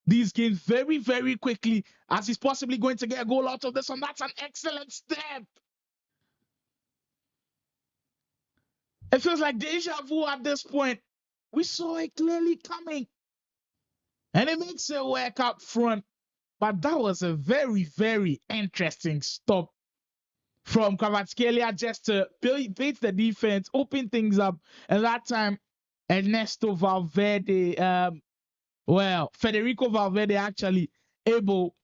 these games very, very quickly as he's possibly going to get a goal out of this one. That's an excellent step. It feels like deja vu at this point. We saw it clearly coming. And it makes it work up front. But that was a very, very interesting stop from Kvaratskhelia just to bait the defense, open things up. And that time, Ernesto Valverde, Federico Valverde actually able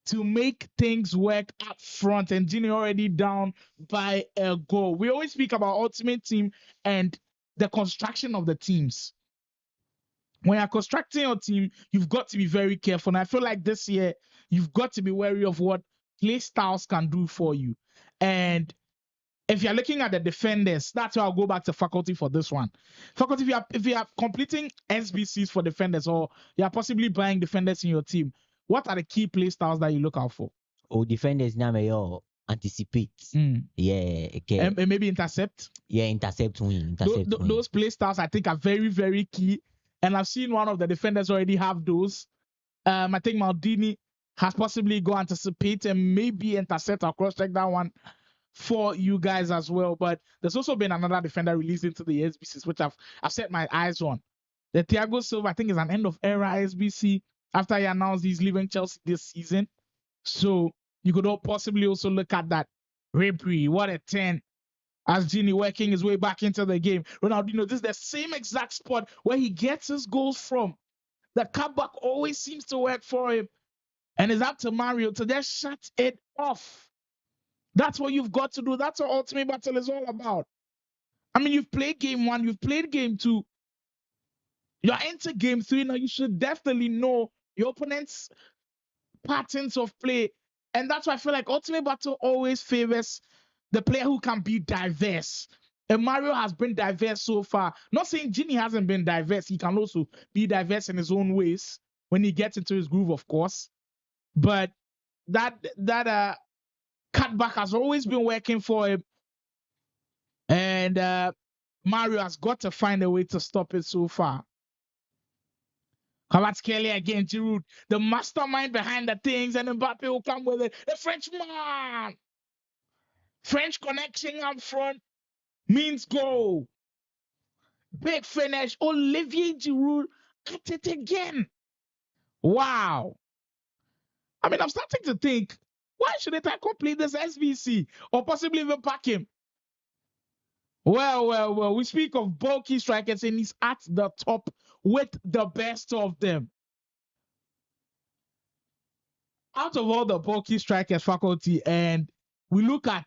to make things work up front, and Genie already down by a goal. We always speak about Ultimate Team and the construction of the teams. When you're constructing your team, you've got to be very careful. And I feel like this year, you've got to be wary of what play styles can do for you. And if you're looking at the defenders, that's why I'll go back to faculty for this one. Faculty, if you are completing SBCs for defenders, or you're possibly buying defenders in your team, what are the key play styles that you look out for? Oh, defenders now may anticipate. Yeah, okay. And maybe intercept. Yeah, intercept win. Those play styles I think are very, very key. And I've seen one of the defenders already have those. I think Maldini has possibly go anticipate and maybe intercept or cross-check that one for you guys as well. But there's also been another defender released into the SBCs, which I've set my eyes on. The Thiago Silva, I think, is an end of era SBC after he announced he's leaving Chelsea this season. So you could possibly also look at that. Ribery, what a 10. As Genie working his way back into the game. Ronaldinho, this is the same exact spot where he gets his goals from. The cutback always seems to work for him. And it's up to Mario to just shut it off. That's what you've got to do. That's what Ultimate Battle is all about. I mean, you've played game 1, you've played game 2. You're into game 3 now. You should definitely know your opponent's patterns of play. And that's why I feel like Ultimate Battle always favors the player who can be diverse. And Mario has been diverse so far. Not saying Genie hasn't been diverse. He can also be diverse in his own ways when he gets into his groove, of course. But that cutback has always been working for him. And Mario has got to find a way to stop it so far. Kvaratskhelia again, Giroud, the mastermind behind the things, and Mbappe will come with it. The Frenchman! French connection up front means goal. Big finish. Olivier Giroud at it again. Wow. I mean, I'm starting to think, why shouldn't I complete this SBC or possibly even pack him? Well. We speak of bulky strikers and he's at the top with the best of them. Out of all the bulky strikers faculty, and we look at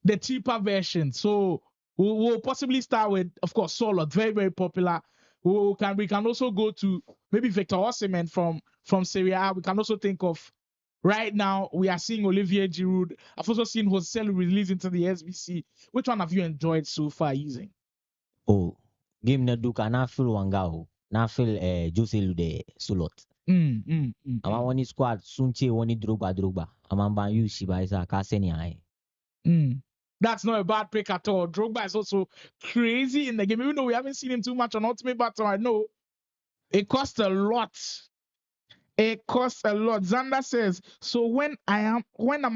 the cheaper version. So we'll possibly start with, of course, Solot, very, very popular. We can also go to maybe Victor Osimhen from Serie A. We can also think of, right now, we are seeing Olivier Giroud. I've also seen Joselu release into the SBC. Which one have you enjoyed so far using? Oh, game na duka na feel wangao. Na feel Joselu de Solot. Ama wani squad sunche wani Drogba. Ama ban yu shiba isa kaseni ai. That's not a bad pick at all. Drogba is also crazy in the game. Even though we haven't seen him too much on Ultimate Battle, I know it costs a lot. It costs a lot. Xander says, so when am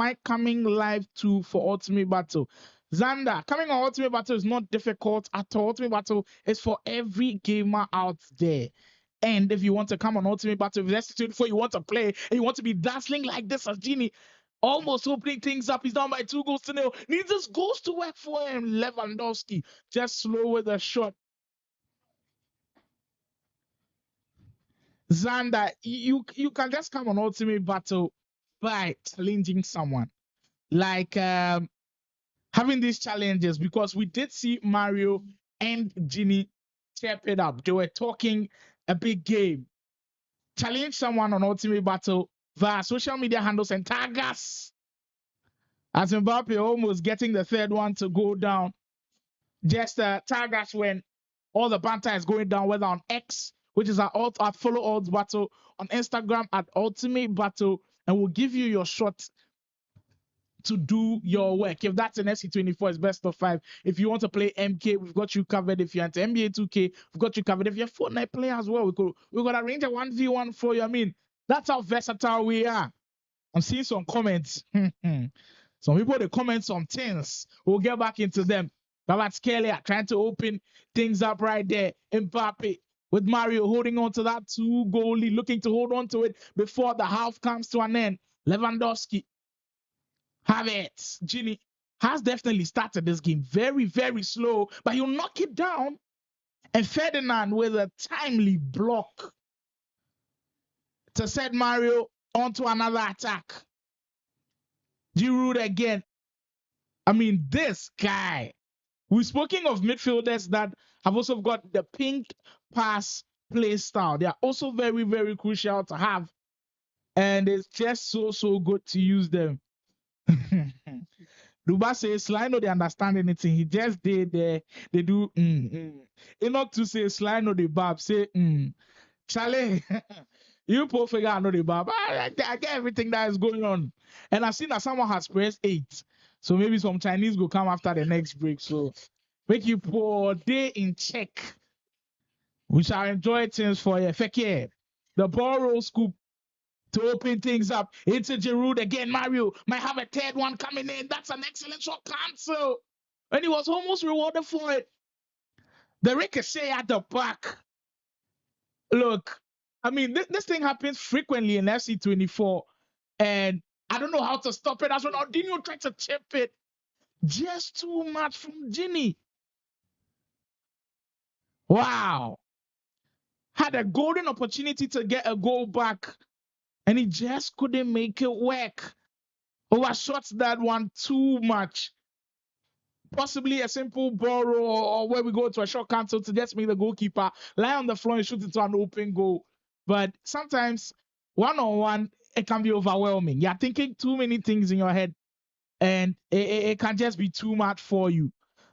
I coming live for Ultimate Battle? Xander, coming on Ultimate Battle is not difficult at all. Ultimate Battle is for every gamer out there. And if you want to come on Ultimate Battle, if that's before you want to play and you want to be dazzling like this as Genie, almost opening things up. He's down by 2-0. Needs his goals to work for him. Lewandowski just slow with a shot. Xander, you can just come on Ultimate Battle by challenging someone. Like having these challenges, because we did see Mario and Genie step it up. They were talking a big game. Challenge someone on Ultimate Battle via social media handles and tag us. As Mbappe almost getting the third one to go down. Just tag us when all the banter is going down, whether on X, which is our Follow Odds Battle, on Instagram at Ultimate Battle, and we'll give you your shot to do your work. If that's an FC24, it's best of 5. If you want to play MK, we've got you covered. If you're into NBA 2K, we've got you covered. If you're a Fortnite player as well, we could arrange a 1v1 for you. I mean, that's how versatile we are. I'm seeing some comments. Some people, they comment some things. We'll get back into them. Kvaratskhelia trying to open things up right there. Mbappe with Mario holding on to that 2-goal lead, looking to hold on to it before the half comes to an end. Lewandowski, Havertz, Genie has definitely started this game very, very slow, but he'll knock it down. And Ferdinand with a timely block to set Mario onto another attack. Giroud again. I mean, this guy. We're speaking of midfielders that have also got the pink pass play style. They are also very, very crucial to have. And it's just so good to use them. Duba says, Sly no they understand anything. He just did they do Enoch to say Sly no the bab. Say Charlie, you poor figure I know the bab. I get everything that is going on. And I've seen that someone has pressed 8. So maybe some Chinese will come after the next break. So make you poor day in check. We shall enjoy things for you. Fekir. The ball roll scoop to open things up. It's a Giroud again. Mario might have a third one coming in. That's an excellent shot. Cancel. And he was almost rewarded for it. The ricochet at the back. Look, I mean, this thing happens frequently in FC24. And I don't know how to stop it. That's when Ronaldinho tried to chip it. Just too much from Genie. Wow. Had a golden opportunity to get a goal back. And he just couldn't make it work. Overshot that one too much. Possibly a simple borrow or where we go to a short cancel to just make the goalkeeper lie on the floor and shoot it to an open goal. But sometimes one-on-one, it can be overwhelming. You're thinking too many things in your head and it can just be too much for you.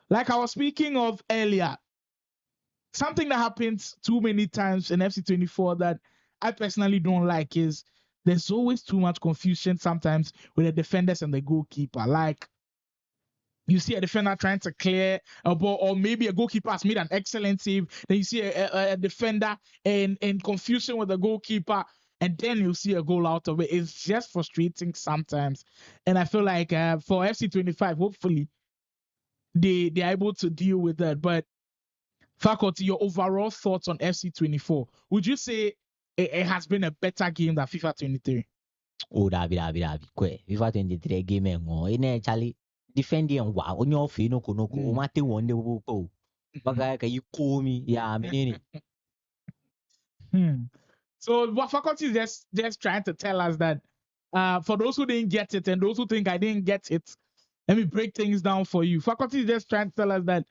Like I was speaking of earlier, something that happens too many times in FC24 that I personally don't like is there's always too much confusion sometimes with the defenders and the goalkeeper. Like, you see a defender trying to clear a ball, or maybe a goalkeeper has made an excellent save. Then you see a defender in confusion with the goalkeeper, and then you see a goal out of it. It's just frustrating sometimes. And I feel like for FC25, hopefully, they are able to deal with that. But Faculty, your overall thoughts on FC24? Would you say it has been a better game than FIFA 23? Oh, Dabi. Kwe, FIFA 23 game ine Charlie defending wow on your feet no mate one the go. Baka you call me, yeah, meaning. So what Faculty is just trying to tell us that for those who didn't get it and those who think I didn't get it, let me break things down for you. Faculty is just trying to tell us that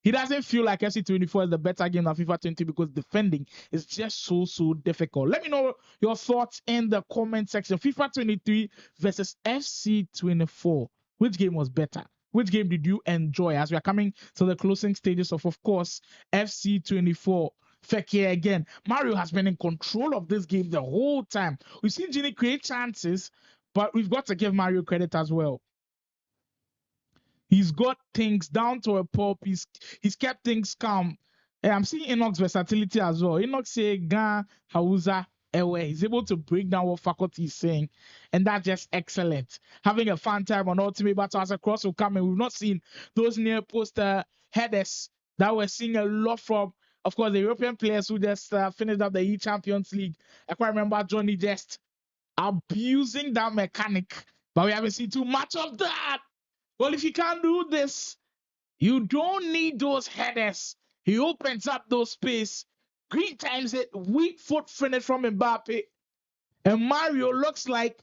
he doesn't feel like FC24 is the better game than FIFA 20 because defending is just so difficult. Let me know your thoughts in the comment section. FIFA 23 versus FC24. Which game was better? Which game did you enjoy? As we are coming to the closing stages of course, FC24. Fekir again. Mario has been in control of this game the whole time. We've seen Genie create chances, but we've got to give Mario credit as well. He's got things down to a pulp. He's kept things calm. And I'm seeing Enoch's versatility as well. Enoch say Gan, Hausa, Ewe. He's able to break down what Faculty is saying. And that's just excellent. Having a fun time on Ultimate Battle as a cross will come in. We've not seen those near post headers that we're seeing a lot from, of course, the European players who just finished up the E-Champions League. I quite remember Johnny just abusing that mechanic. But we haven't seen too much of that. Well, if you can't do this, you don't need those headers. He opens up those space. Green times it. Weak foot finish from Mbappe. And Mario looks like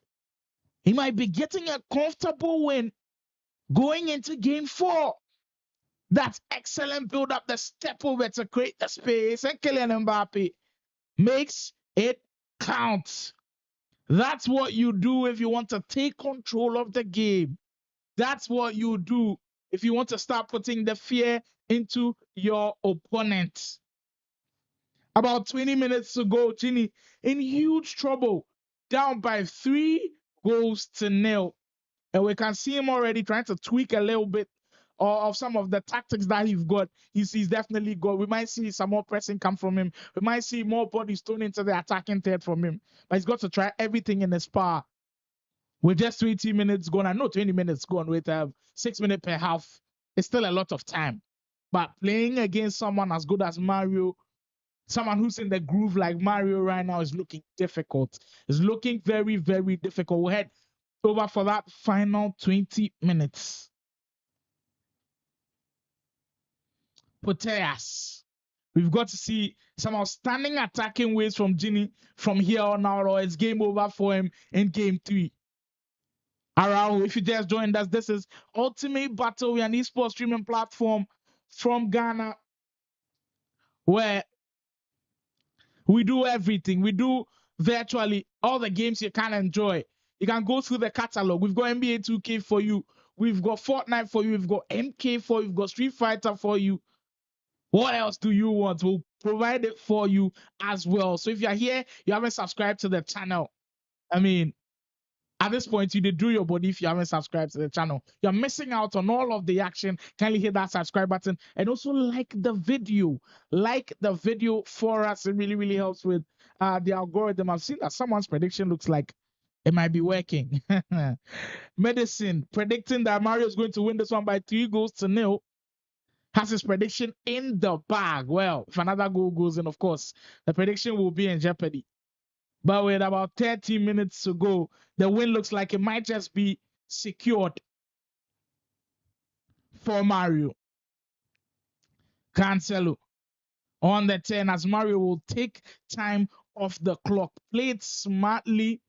he might be getting a comfortable win going into game 4. That's excellent build up, the step over to create the space. And Kylian Mbappe makes it count. That's what you do if you want to take control of the game. That's what you do if you want to start putting the fear into your opponent. About 20 minutes to go, Genie in huge trouble, down by 3 goals to 0. And we can see him already trying to tweak a little bit of some of the tactics that he's got. He's definitely got. We might see some more pressing come from him. We might see more bodies thrown into the attacking third from him. But he's got to try everything in his power. With just 20 minutes gone, I know 20 minutes gone with 6 minutes per half. It's still a lot of time. But playing against someone as good as Mario, someone who's in the groove like Mario right now, is looking difficult. It's looking very, very difficult. We'll head over for that final 20 minutes. Poteas. We've got to see some outstanding attacking ways from Genie from here on out, or it's game over for him in game 3. Arao, if you just joined us, this is Ultimate Battle. We're an esports streaming platform from Ghana where we do everything. We do virtually all the games you can enjoy. You can go through the catalog. We've got NBA 2K for you. We've got Fortnite for you. We've got MK for you. We've got Street Fighter for you. What else do you want? We'll provide it for you as well. So if you're here, you haven't subscribed to the channel. I mean, at this point, you did do your body if you haven't subscribed to the channel. You're missing out on all of the action. Kindly hit that subscribe button and also like the video. Like the video for us. It really, really helps with the algorithm. I've seen that someone's prediction looks like it might be working. Medicine predicting that Mario is going to win this one by 3-0. Has his prediction in the bag. Well, if another goal goes in, of course, the prediction will be in jeopardy. But with about 30 minutes to go, the win looks like it might just be secured for Mario. Cancelo on the 10 as Mario will take time off the clock. Play it smartly.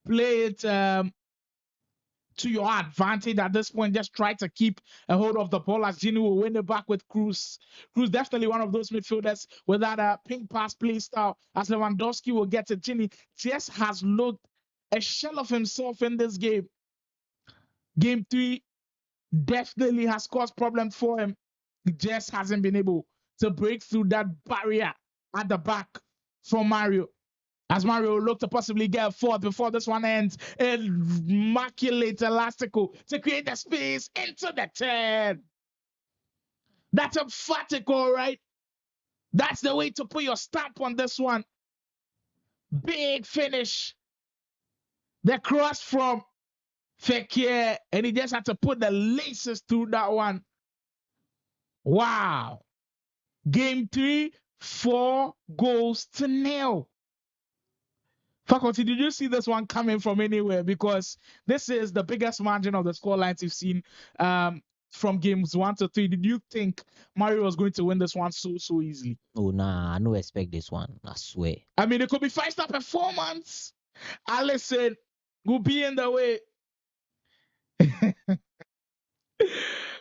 Play it to your advantage at this point. Just try to keep a hold of the ball as Genie will win it back with Cruz. Cruz definitely one of those midfielders with that ping pass play style as Lewandowski will get it. Genie just has looked a shell of himself in this game. Game 3 definitely has caused problems for him. He just hasn't been able to break through that barrier at the back for Mario. As Mario looked to possibly get a fourth before this one ends, immaculate elastical to create the space into the 10. That's emphatic, all right? That's the way to put your stamp on this one. Big finish. The cross from Fekir, and he just had to put the laces through that one. Wow. Game 3, 4-0. Faculty, did you see this one coming from anywhere? Because this is the biggest margin of the scorelines you've seen from games 1 to 3. Did you think Mario was going to win this one so easily? Oh, nah, I no expect this one. I swear. I mean, it could be 5-star performance. Allison will be in the way.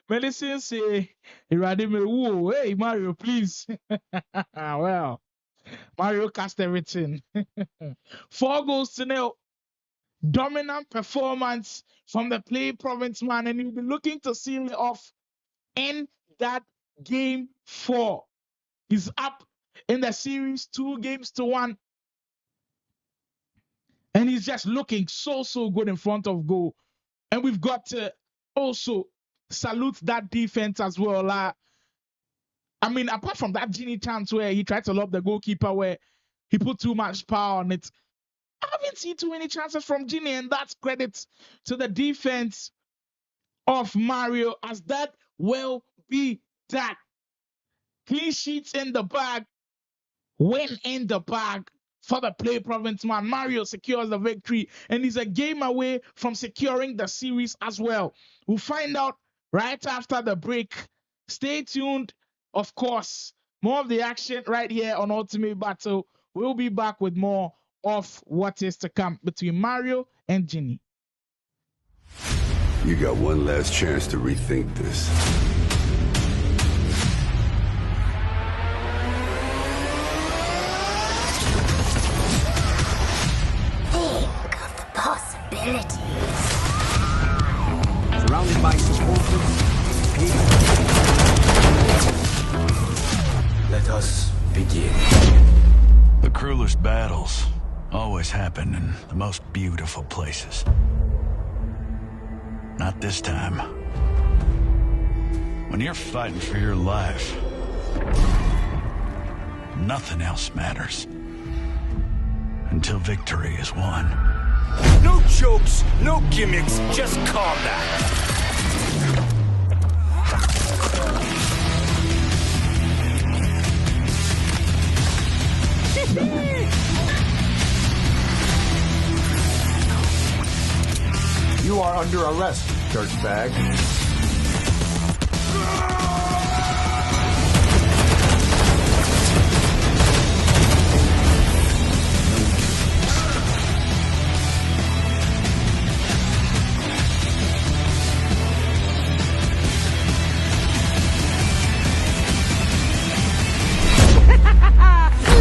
Medicine say, hey, Mario, please. Well, Mario cast everything. 4-0. Dominant performance from the PlayProvince man, and he'll be looking to seal it off in that game 4. He's up in the series 2-1. And he's just looking so good in front of goal. And we've got to also salute that defense as well. I mean, apart from that Genie chance where he tried to lob the goalkeeper where he put too much power on it, I haven't seen too many chances from Genie, and that's credit to the defense of Mario, as that will be that. Clean sheets in the bag, win in the bag for the PlayProvince man. Mario secures the victory, and he's a game away from securing the series as well. We'll find out right after the break. Stay tuned. Of course, more of the action right here on Ultimate Battle. We'll be back with more of what is to come between Mario and Genie. You got one last chance to rethink this. Think of the possibilities. Surrounded by supporters. Let us begin. The cruelest battles always happen in the most beautiful places. Not this time. When you're fighting for your life, nothing else matters. Until victory is won. No jokes, no gimmicks, just combat. You are under arrest, dirtbag.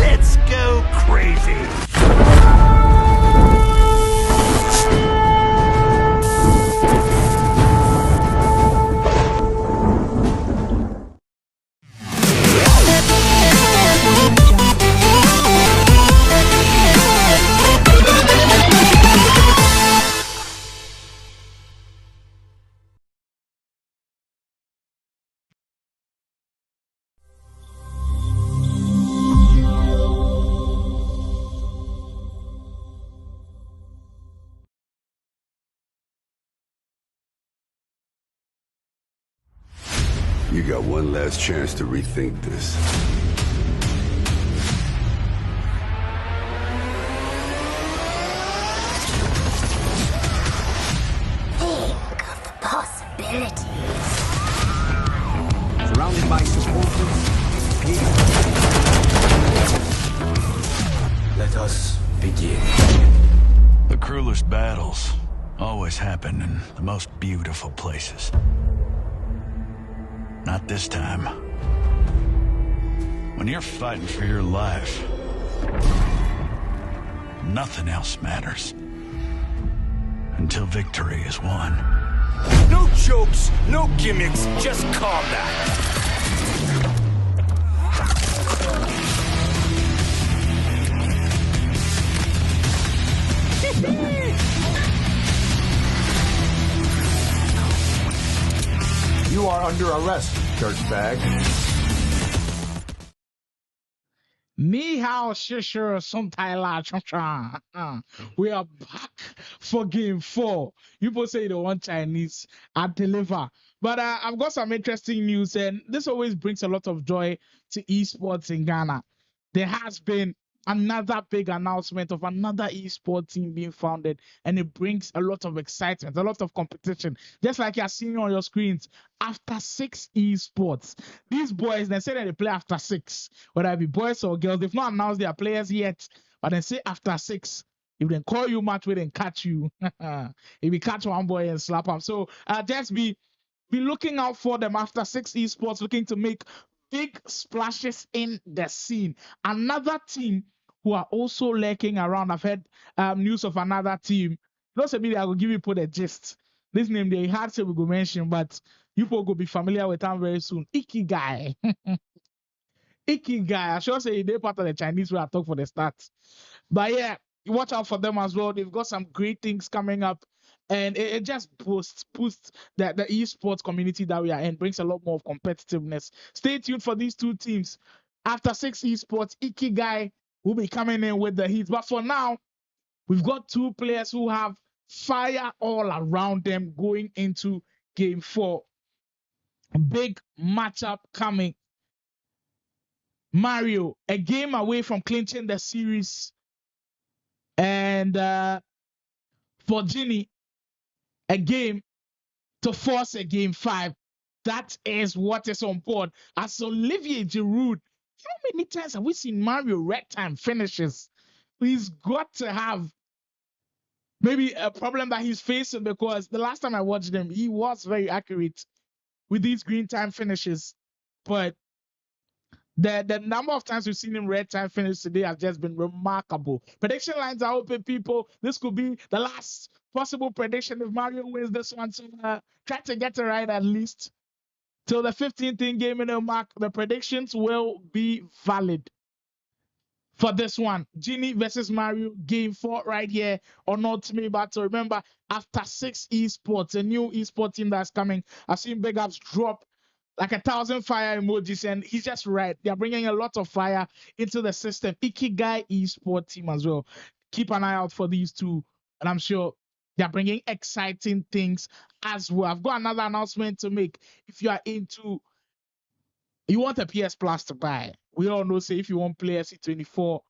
Let's go crazy. You got one last chance to rethink this. Think of the possibilities. Surrounded by supporters. Let us begin. The cruelest battles always happen in the most beautiful places. Not this time. When you're fighting for your life, nothing else matters. Until victory is won. No jokes, no gimmicks, just combat. You are under arrest, dirtbag. Ni hao shisher some Tyler. We are back for game 4. People say they want Chinese. I deliver. But I've got some interesting news, and this always brings a lot of joy to esports in Ghana. There has been another big announcement of another esports team being founded, and it brings a lot of excitement, a lot of competition. Just like you're seeing on your screens, After 6 Esports. These boys, they say that they play after 6, whether it be boys or girls. They've not announced their players yet, but they say after 6. If they call you match, we then catch you. If you catch one boy and slap him. So just be looking out for them after 6 Esports, looking to make big splashes in the scene. Another team who are also lurking around. I've heard news of another team. Don't say me, I will give you the gist. This name they hard say we go mention, but you will be familiar with them very soon. Ikigai. Ikigai. I should say they're part of the Chinese where I talk for the start. But yeah, watch out for them as well. They've got some great things coming up. And it just boosts the esports community that we are in, brings a lot more of competitiveness. Stay tuned for these two teams. After 6 Esports, Ikigai will be coming in with the heat. But for now, we've got 2 players who have fire all around them going into game 4. Big matchup coming. Mario, a game away from clinching the series. And for Genie, a game to force a game 5. That is what is on board. As Olivier Giroud, how many times have we seen Mario red time finishes? He's got to have maybe a problem that he's facing, because the last time I watched him, he was very accurate with these green time finishes. But the number of times we've seen him red time finish today have just been remarkable. Prediction lines are open, people. This could be the last possible prediction if Mario wins this one. So try to get it right at least till the 15th in game in the mark. The predictions will be valid. for this one. Genie versus Mario, game 4 right here on Ultimate Battle. Remember, after 6 esports, a new esport team that's coming, I've seen Big Ups drop like 1,000 fire emojis, and he's just right. They're bringing a lot of fire into the system. Ikigai esport team as well. Keep an eye out for these two, and I'm sure they're bringing exciting things as well. I've got another announcement to make. If you are into, you want a PS Plus to buy, we all know, say, if you want to play FC24,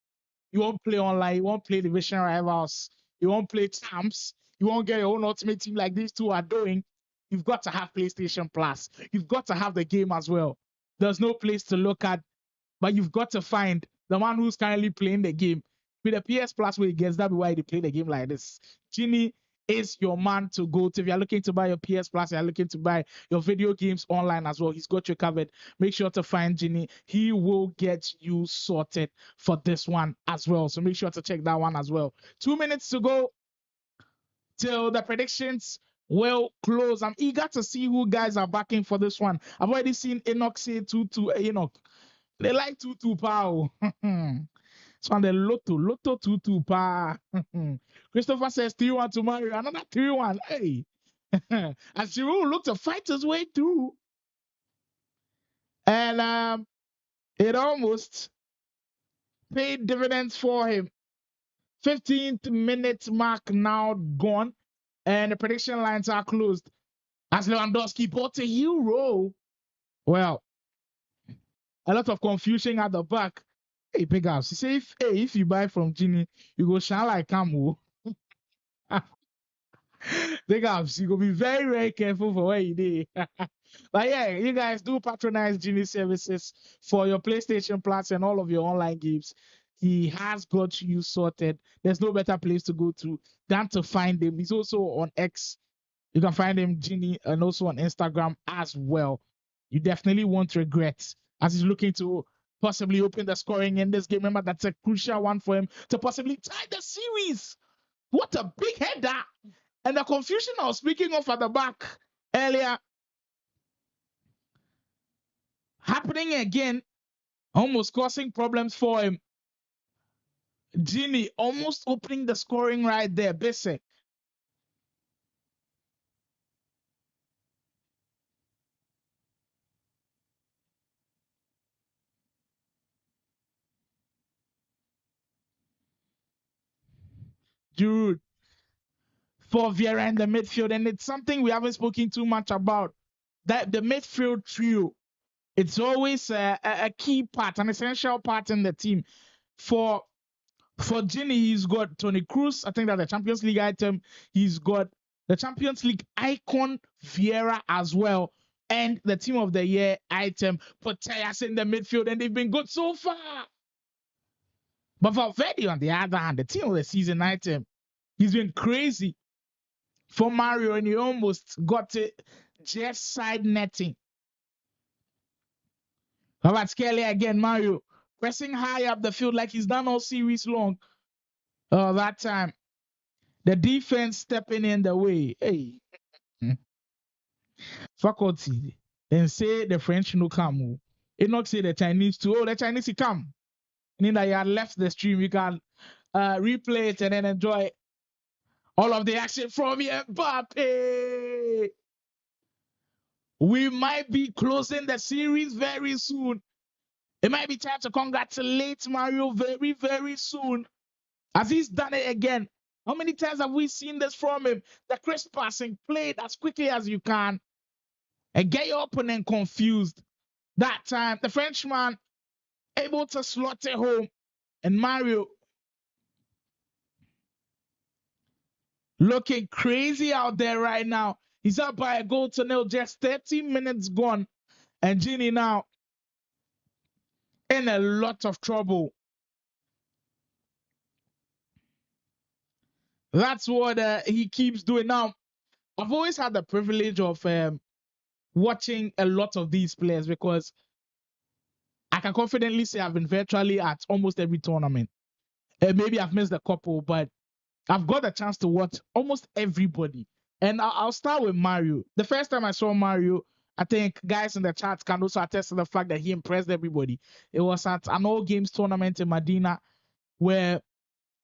you won't play online, you won't play Division Rivals, you won't play Champs, you won't get your own Ultimate Team like these two are doing, you've got to have PlayStation Plus. You've got to have the game as well. There's no place to look at, but you've got to find the one who's currently playing the game. With the PS Plus where it gets, that'll be why they play the game like this. Genie is your man to go to. If you're looking to buy your PS Plus, you're looking to buy your video games online as well, he's got you covered. Make sure to find Genie. He will get you sorted for this one as well. So make sure to check that one as well. 2 minutes to go till the predictions will close. I'm eager to see who guys are backing for this one. I've already seen Enoch say 2-2. Enoch, they like 2-2 pow. So on the Lotto 2-2 pa. Christopher says 3-1 to Mario. Another 3-1. Hey. As Giroud looked to fight his way through. And it almost paid dividends for him. 15th minute mark now gone. And the prediction lines are closed. As Lewandowski bought a hero. Well, a lot of confusion at the back. Hey, Big Ups. You say if you buy from Genie, you go shine like Camu. Big Ups, you go be very, very careful for what you do. But yeah, you guys do patronize Genie services for your PlayStation Plus and all of your online games. He has got you sorted. There's no better place to go to than to find him. He's also on X. You can find him, Genie, and also on Instagram as well. You definitely won't regret as he's looking to possibly open the scoring in this game. Remember, that's a crucial one for him to possibly tie the series. What a big header. And the confusion I was speaking of at the back earlier, happening again, almost causing problems for him. Genie almost opening the scoring right there. Basic. Dude, for Vieira in the midfield, and it's something we haven't spoken too much about. That the midfield trio, it's always a key part, an essential part in the team. For Genie, he's got Tony Cruz. I think that's the Champions League item. He's got the Champions League icon Vieira as well, and the Team of the Year item Putellas in the midfield, and they've been good so far. But Valverde, on the other hand, the Team of the Season item, he's been crazy for Mario, and he almost got it just side netting. How about Skelly again, Mario? Pressing high up the field like he's done all series long. That time. The defense stepping in the way. Hey. Faculty. Then say the French no come. It not say the Chinese too. Oh, the Chinese come. Meaning that you had left the stream. You can replay it and then enjoy all of the action from Mbappe. We might be closing the series very soon. It might be time to congratulate Mario very, very soon. As he's done it again. How many times have we seen this from him? The crisp passing, play it as quickly as you can. And get your opponent confused. That time, the Frenchman able to slot it home. And Mario looking crazy out there right now. He's up by a goal to nil, just 13 minutes gone. And Genie now in a lot of trouble. That's what he keeps doing. Now, I've always had the privilege of watching a lot of these players because I can confidently say I've been virtually at almost every tournament. Maybe I've missed a couple, but I've got a chance to watch almost everybody. And I'll start with Mario. The first time I saw Mario, I think guys in the chat can also attest to the fact that he impressed everybody. It was at an all games tournament in Medina. where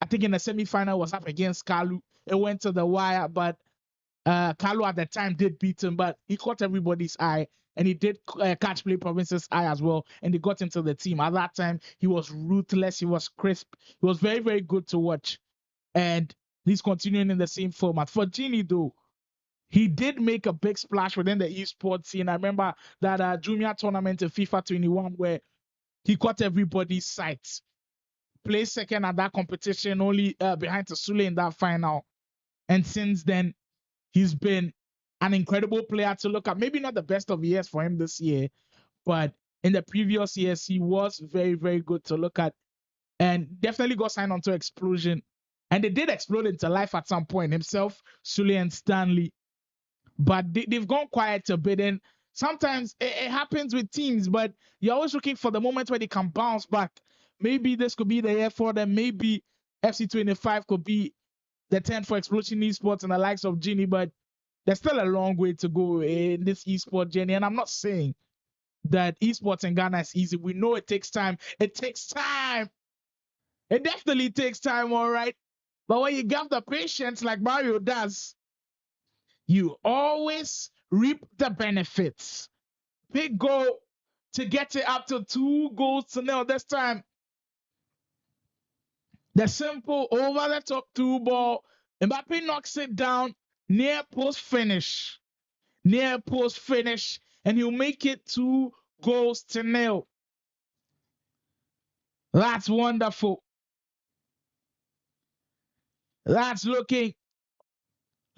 I think in the semi-final was up against Kalu. It went to the wire, but Kalu at the time did beat him, but he caught everybody's eye. And he did catch PlayProvince's eye as well, and they got into the team. At that time, he was ruthless, he was crisp, he was very, very good to watch. And he's continuing in the same format. For Genie, though, he did make a big splash within the esports scene. I remember that junior tournament in FIFA 21 where he caught everybody's sight. Placed second at that competition, only behind Sule in that final. And since then, he's been an incredible player to look at. Maybe not the best of years for him this year, but in the previous years, he was very, very good to look at and definitely got signed onto Explosion. And they did explode into life at some point, himself, Sule, and Stanley. But they've gone quiet a bit. And sometimes it happens with teams, but you're always looking for the moment where they can bounce back. Maybe this could be the year for them. Maybe FC25 could be the 10 for Explosion Esports and the likes of Genie, but there's still a long way to go in this esport journey. And I'm not saying that esports in Ghana is easy. We know it takes time. It takes time. It definitely takes time, all right. But when you have the patience like Mario does, you always reap the benefits. Big goal to get it up to 2-0 this time. The simple over the top 2 ball. Mbappe knocks it down near post finish. Near post finish. And he'll make it 2-0. That's wonderful. That's looking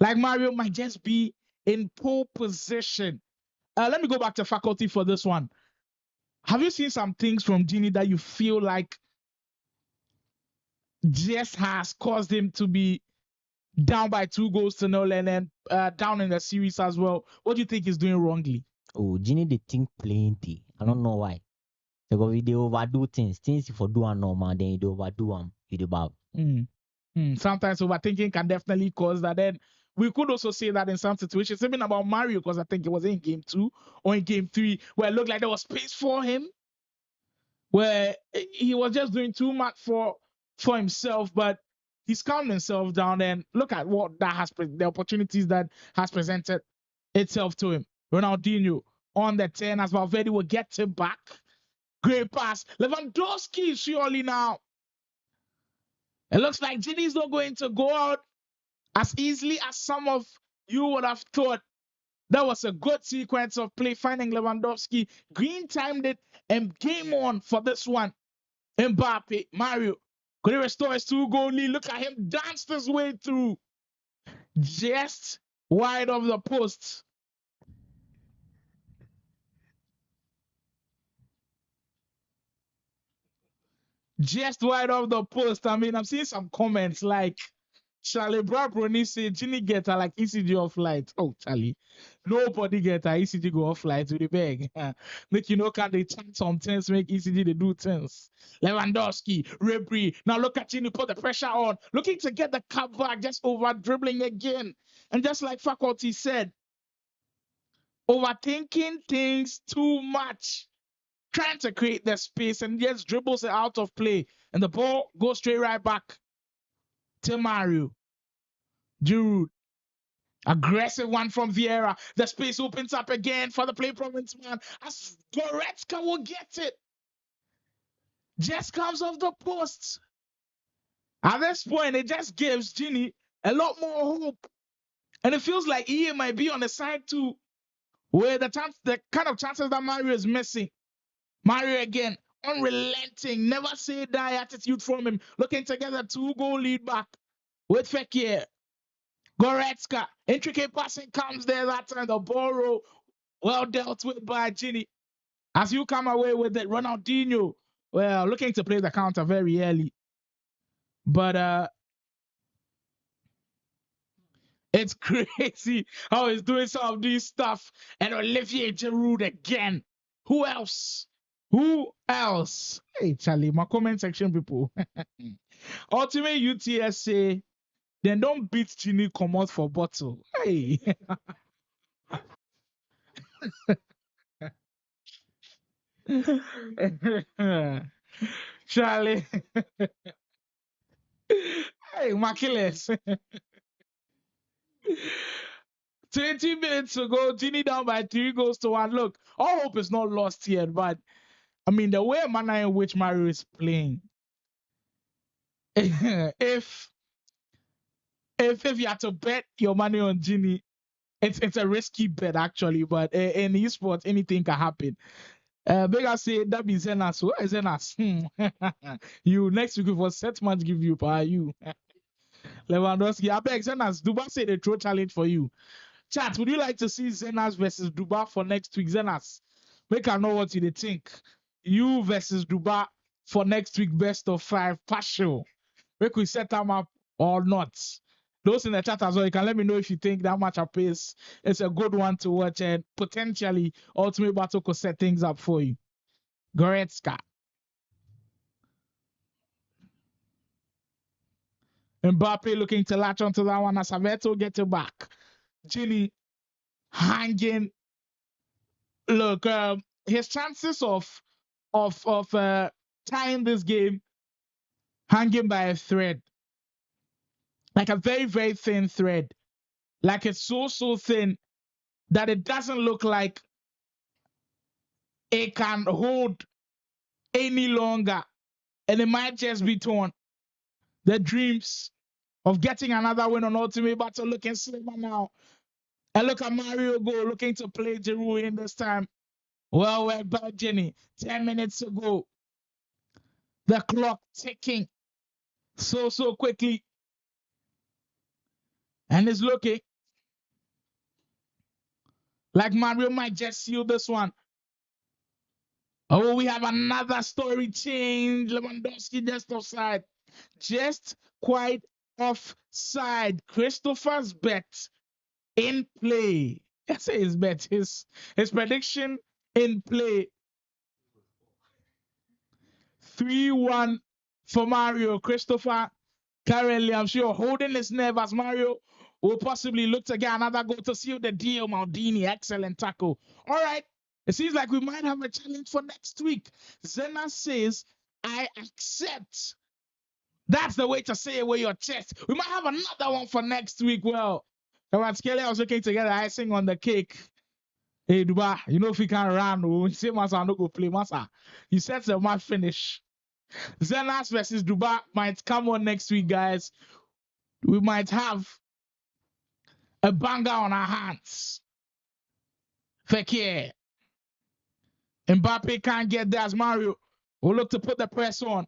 like Mario might just be in pole position. Let me go back to faculty for this one. Have you seen some things from Genie that you feel like just has caused him to be down by 2-0 and then down in the series as well? What do you think he's doing wrongly? Oh, Genie, they think plenty. I don't know why. Because they overdo things. Things if you do are normal, then you overdo them. Sometimes overthinking can definitely cause that. Then we could also say that in some situations, even about Mario, because I think it was in game 2 or in game 3, where it looked like there was space for him, where he was just doing too much for himself, but he's calmed himself down and look at what that has, the opportunities that has presented itself to him. Ronaldinho on the 10 as Valverde will get him back. Great pass. Lewandowski surely now. It looks like Genie's not going to go out as easily as some of you would have thought. That was a good sequence of play, finding Lewandowski. Green timed it and game on for this one. Mbappe, Mario, could he restore his 2-goal lead? Look at him dance his way through. Just wide of the post. Just wide of the post. I mean, I'm seeing some comments like Charlie Brabroni say Genie get her like ECG off light. Oh, Charlie. Nobody get her ECG go off light with the bag. Make you know can they chant some things, make ECG they do things. Lewandowski, Ribery. Now look at Genie, put the pressure on. Looking to get the cup back, just over dribbling again. And just like faculty said, overthinking things too much. Trying to create the space and just dribbles it out of play. And the ball goes straight right back to Mario. Giroud. Aggressive one from Vieira. The space opens up again for the PlayProvince man. As Goretzka will get it. Just comes off the post. At this point, it just gives Genie a lot more hope. And it feels like EA might be on the side too, where the kind of chances that Mario is missing. Mario again, unrelenting, never say die attitude from him. Looking to get a 2-goal lead back with Fekir. Goretzka, intricate passing comes there that time. The ball roll, well dealt with by Genie. As you come away with it, Ronaldinho, well, looking to play the counter very early. But it's crazy how he's doing some of these stuff. And Olivier Giroud again. Who else? Who else? Hey, Charlie, my comment section people. Ultimate UTSA, then don't beat Genie come out for bottle. Hey. Charlie. Hey, Makiles. 20 minutes ago, Genie down by 3-1. Look, all hope is not lost yet, but I mean the way manner in which Mario is playing. if you have to bet your money on Genie, it's a risky bet actually, but in esports anything can happen. Big I say that be Zenas. Who is Zenas? You next week for set match give you by you. Lewandowski. I beg Zenas. Duba say the throw challenge for you. Chat, would you like to see Zenas versus Duba for next week? Zenas, make I know what you think. You versus Duba for next week, best of 5 partial. Make we set them up or not. Those in the chat as well, you can let me know if you think that match up is a good one to watch and potentially Ultimate Battle could set things up for you. Goretzka. Mbappe looking to latch onto that one as Saveto gets it back. Genie hanging. Look, his chances of tying this game hanging by a thread, like a very, very thin thread. Like it's so thin that it doesn't look like it can hold any longer. And it might just be torn. The dreams of getting another win on Ultimate Battle looking slimmer now. And look at Mario go looking to play Giroud in this time. Well, we're back, Jenny. 10 minutes ago. The clock ticking so quickly. And it's looking like Mario might just seal this one. Oh, we have another story change. Lewandowski just offside. Just quite offside. Christopher's bet in play. I say his bet. His prediction in play. 3-1 for Mario. Christopher currently, I'm sure, holding his nerve as Mario will possibly look to get another goal to seal the deal. Maldini, excellent tackle. All right. It seems like we might have a challenge for next week. Zena says, I accept. That's the way to say it with your chest. We might have another one for next week. Well, Kelly, I was looking to get the icing on the cake. Hey, Duba, you know if he can run, we say Masa no go play Masa. He sets the match finish. Zenas versus Duba might come on next week, guys. We might have a banger on our hands. Fekir. Mbappe can't get there as Mario will look to put the press on.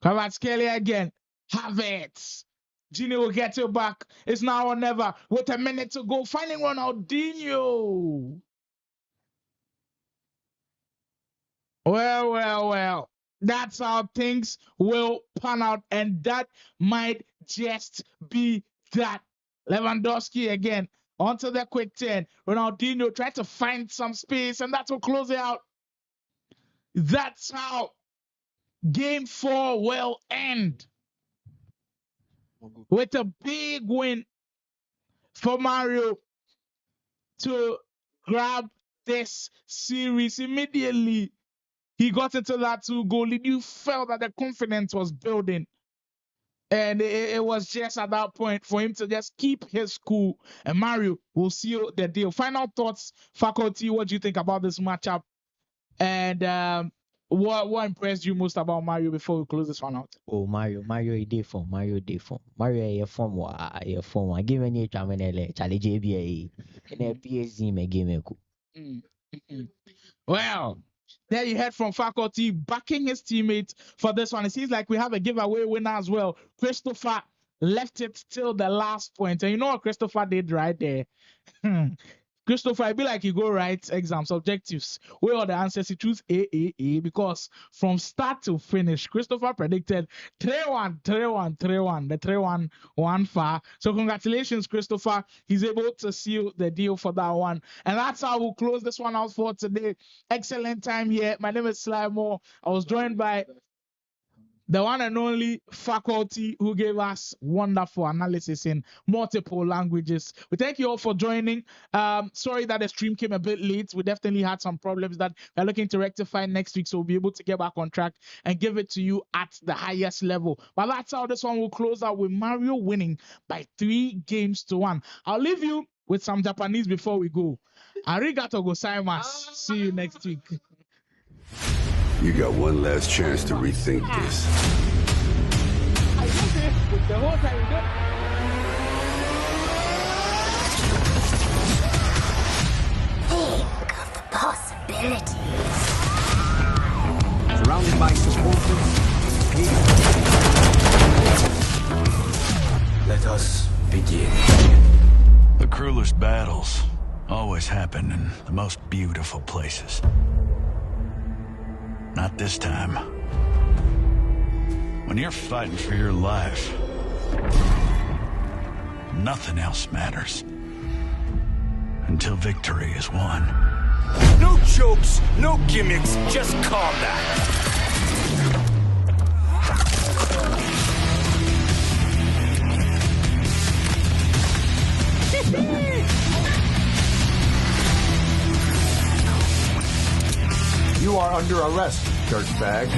Kvaratskhelia again. Havertz. Genie will get it back. It's now or never. With a minute to go. Finding Ronaldinho. Well. That's how things will pan out. And that might just be that. Lewandowski again. Onto the quick 10. Ronaldinho tried to find some space. And that will close it out. That's how Game 4 will end. With a big win for Mario to grab this series. Immediately, he got into that 2-goal lead. You felt that the confidence was building. And it was just at that point for him to just keep his cool. And Mario will seal the deal. Final thoughts, faculty. What do you think about this matchup? And what impressed you most about Mario before we close this one out? Oh, Mario a day form. Mario a form wa. Give me a chamenele. Challenge JBA. In a PSG me game ko. Well, there you heard from faculty backing his teammate for this one. It seems like we have a giveaway winner as well. Christopher left it till the last point. And you know what Christopher did right there? Christopher, I be like you go write exams, objectives. Where are the answers? You choose A, because from start to finish, Christopher predicted 3-1. The 3-1 one far. So congratulations, Christopher. He's able to seal the deal for that one. And that's how we'll close this one out for today. Excellent time here. My name is Sly Moore. I was joined by the one and only faculty who gave us wonderful analysis in multiple languages. We thank you all for joining. Sorry that the stream came a bit late. We definitely had some problems that we're looking to rectify next week, so we'll be able to get back on track and give it to you at the highest level. But that's how this one will close out with Mario winning by 3-1. I'll leave you with some Japanese before we go. Arigato gozaimasu. See you next week. You got one last chance to rethink this. The whole time Think of the possibilities. Surrounded by supporters. Let us begin. The cruelest battles always happen in the most beautiful places. Not this time. When you're fighting for your life, nothing else matters. Until victory is won. No jokes, no gimmicks, just combat. You are under arrest, dirtbag.